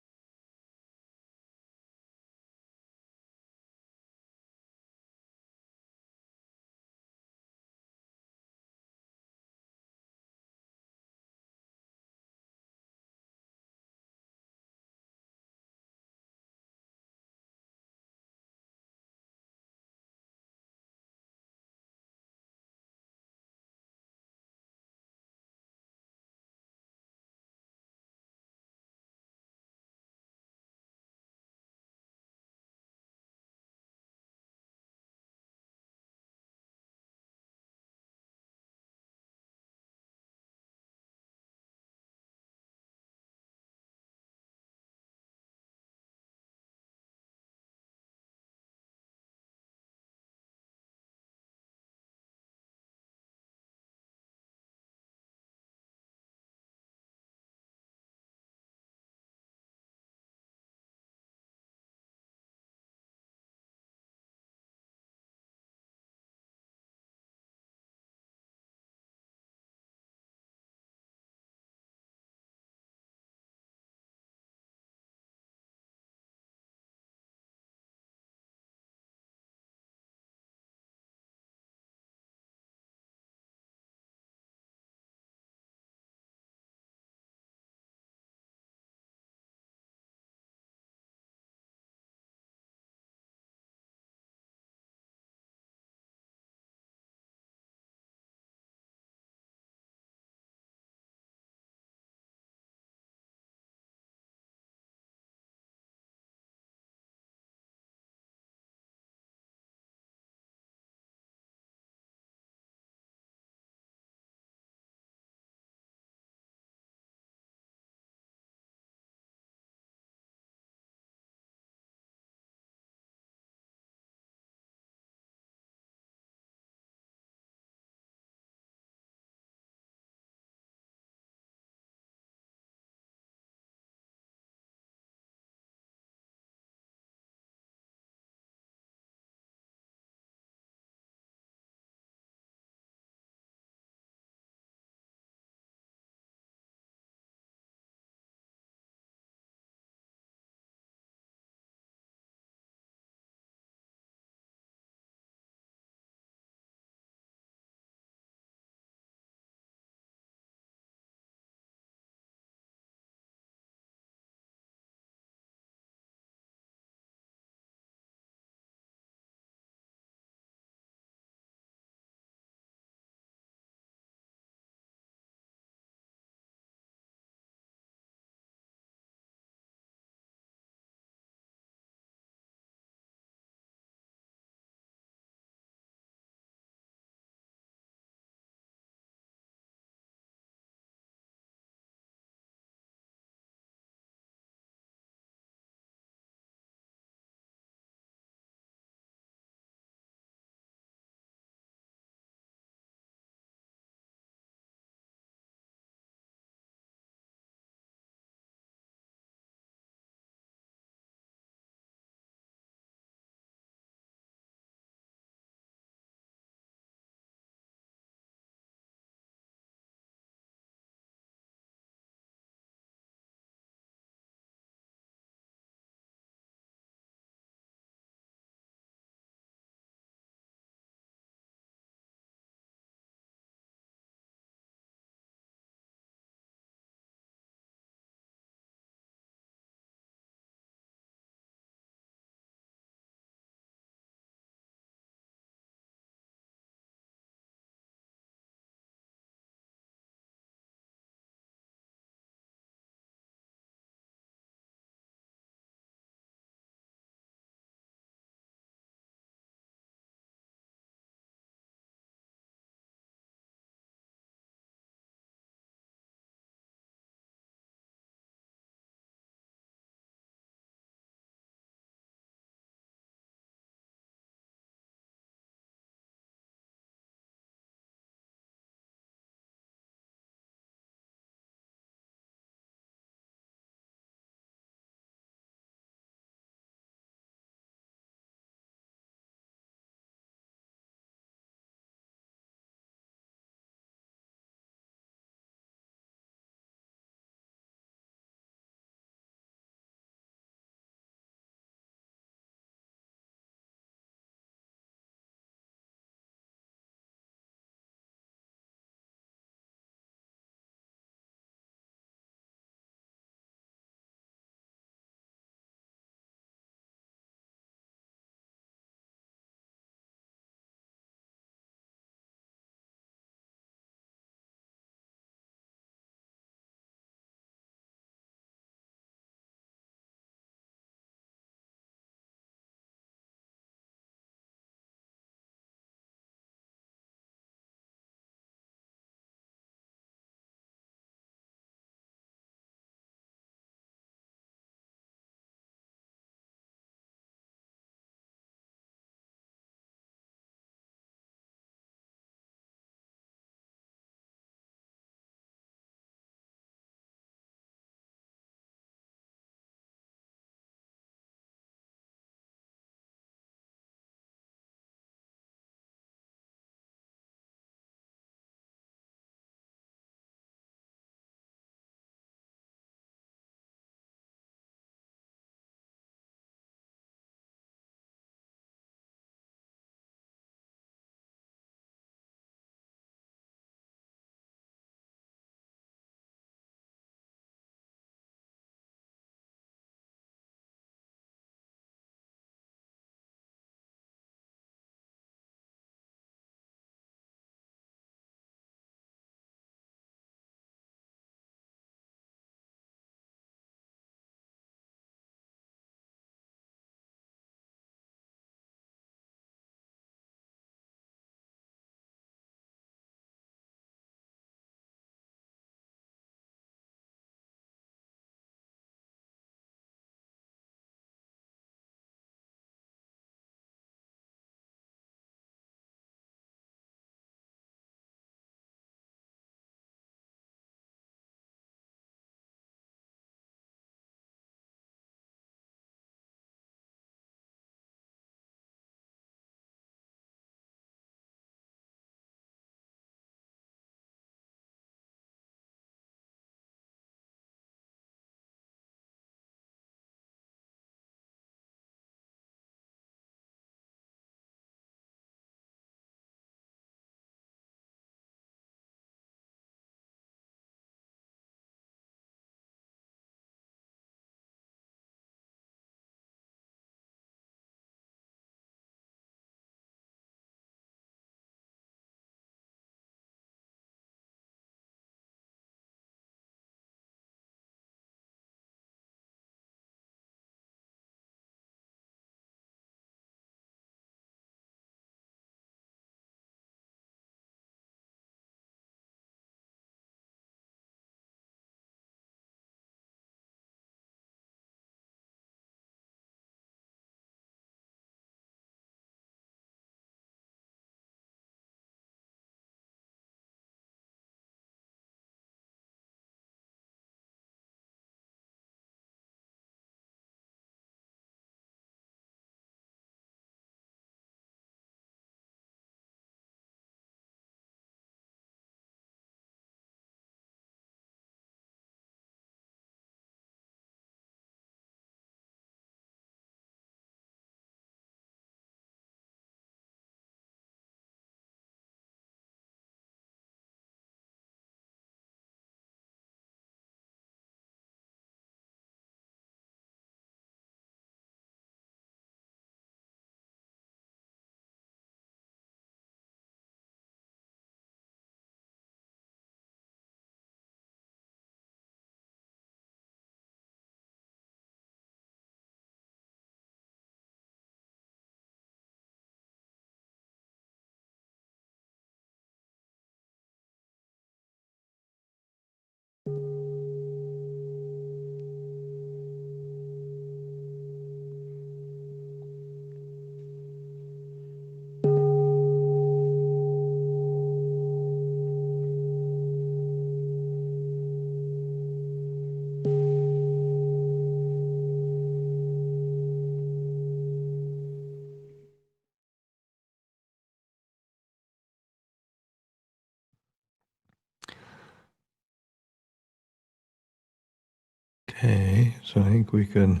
Okay, so I think we can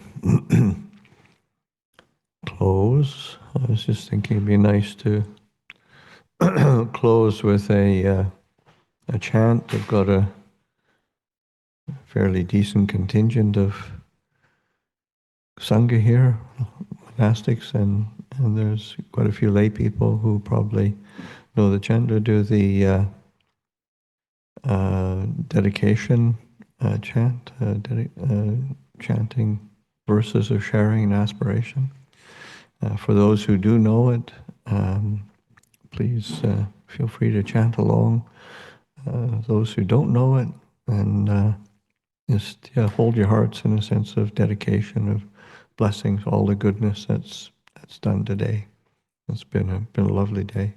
close. I was just thinking it'd be nice to close with a chant. They've got a fairly decent contingent of Sangha here, monastics, and there's quite a few lay people who probably know the chant. To do the dedication chant, chanting verses of sharing and aspiration. For those who do know it, please feel free to chant along. Those who don't know it, and just hold your hearts in a sense of dedication, of blessings, all the goodness that's done today. It's been a lovely day.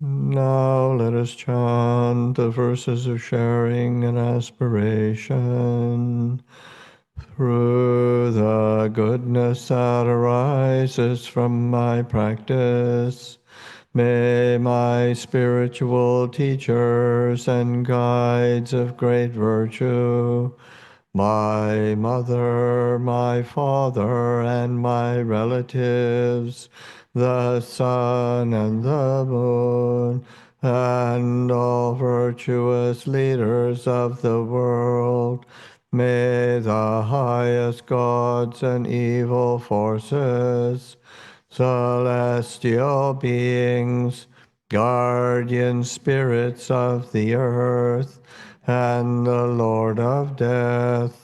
Now let us chant the verses of sharing and aspiration. Through the goodness that arises from my practice, may my spiritual teachers and guides of great virtue, my mother, my father, and my relatives, the sun and the moon, and all virtuous leaders of the world, may the highest gods and evil forces, celestial beings, guardian spirits of the earth, and the Lord of death,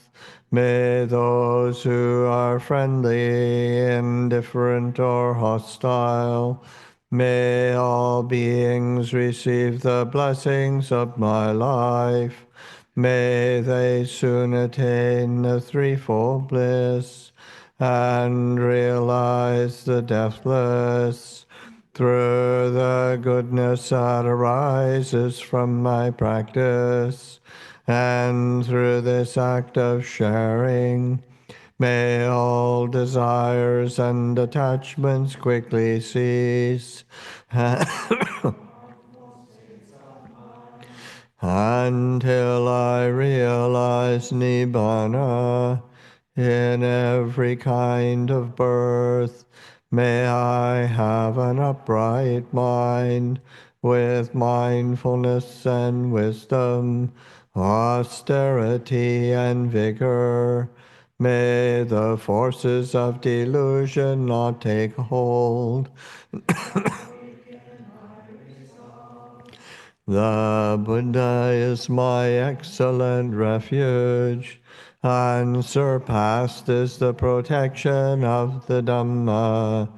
may those who are friendly, indifferent, or hostile, may all beings receive the blessings of my life. May they soon attain the threefold bliss and realize the deathless. Through the goodness that arises from my practice, and through this act of sharing, may all desires and attachments quickly cease. Until I realize Nibbana in every kind of birth, may I have an upright mind with mindfulness and wisdom, austerity and vigor. May the forces of delusion not take hold. The Buddha is my excellent refuge, and surpassed is the protection of the Dhamma.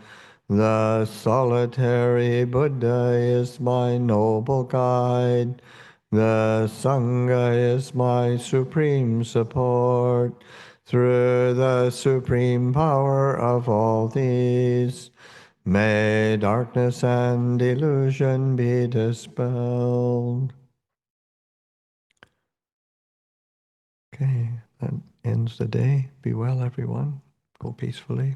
The solitary Buddha is my noble guide. The Sangha is my supreme support. Through the supreme power of all these, may darkness and delusion be dispelled. Okay, that ends the day. Be well, everyone. Go peacefully.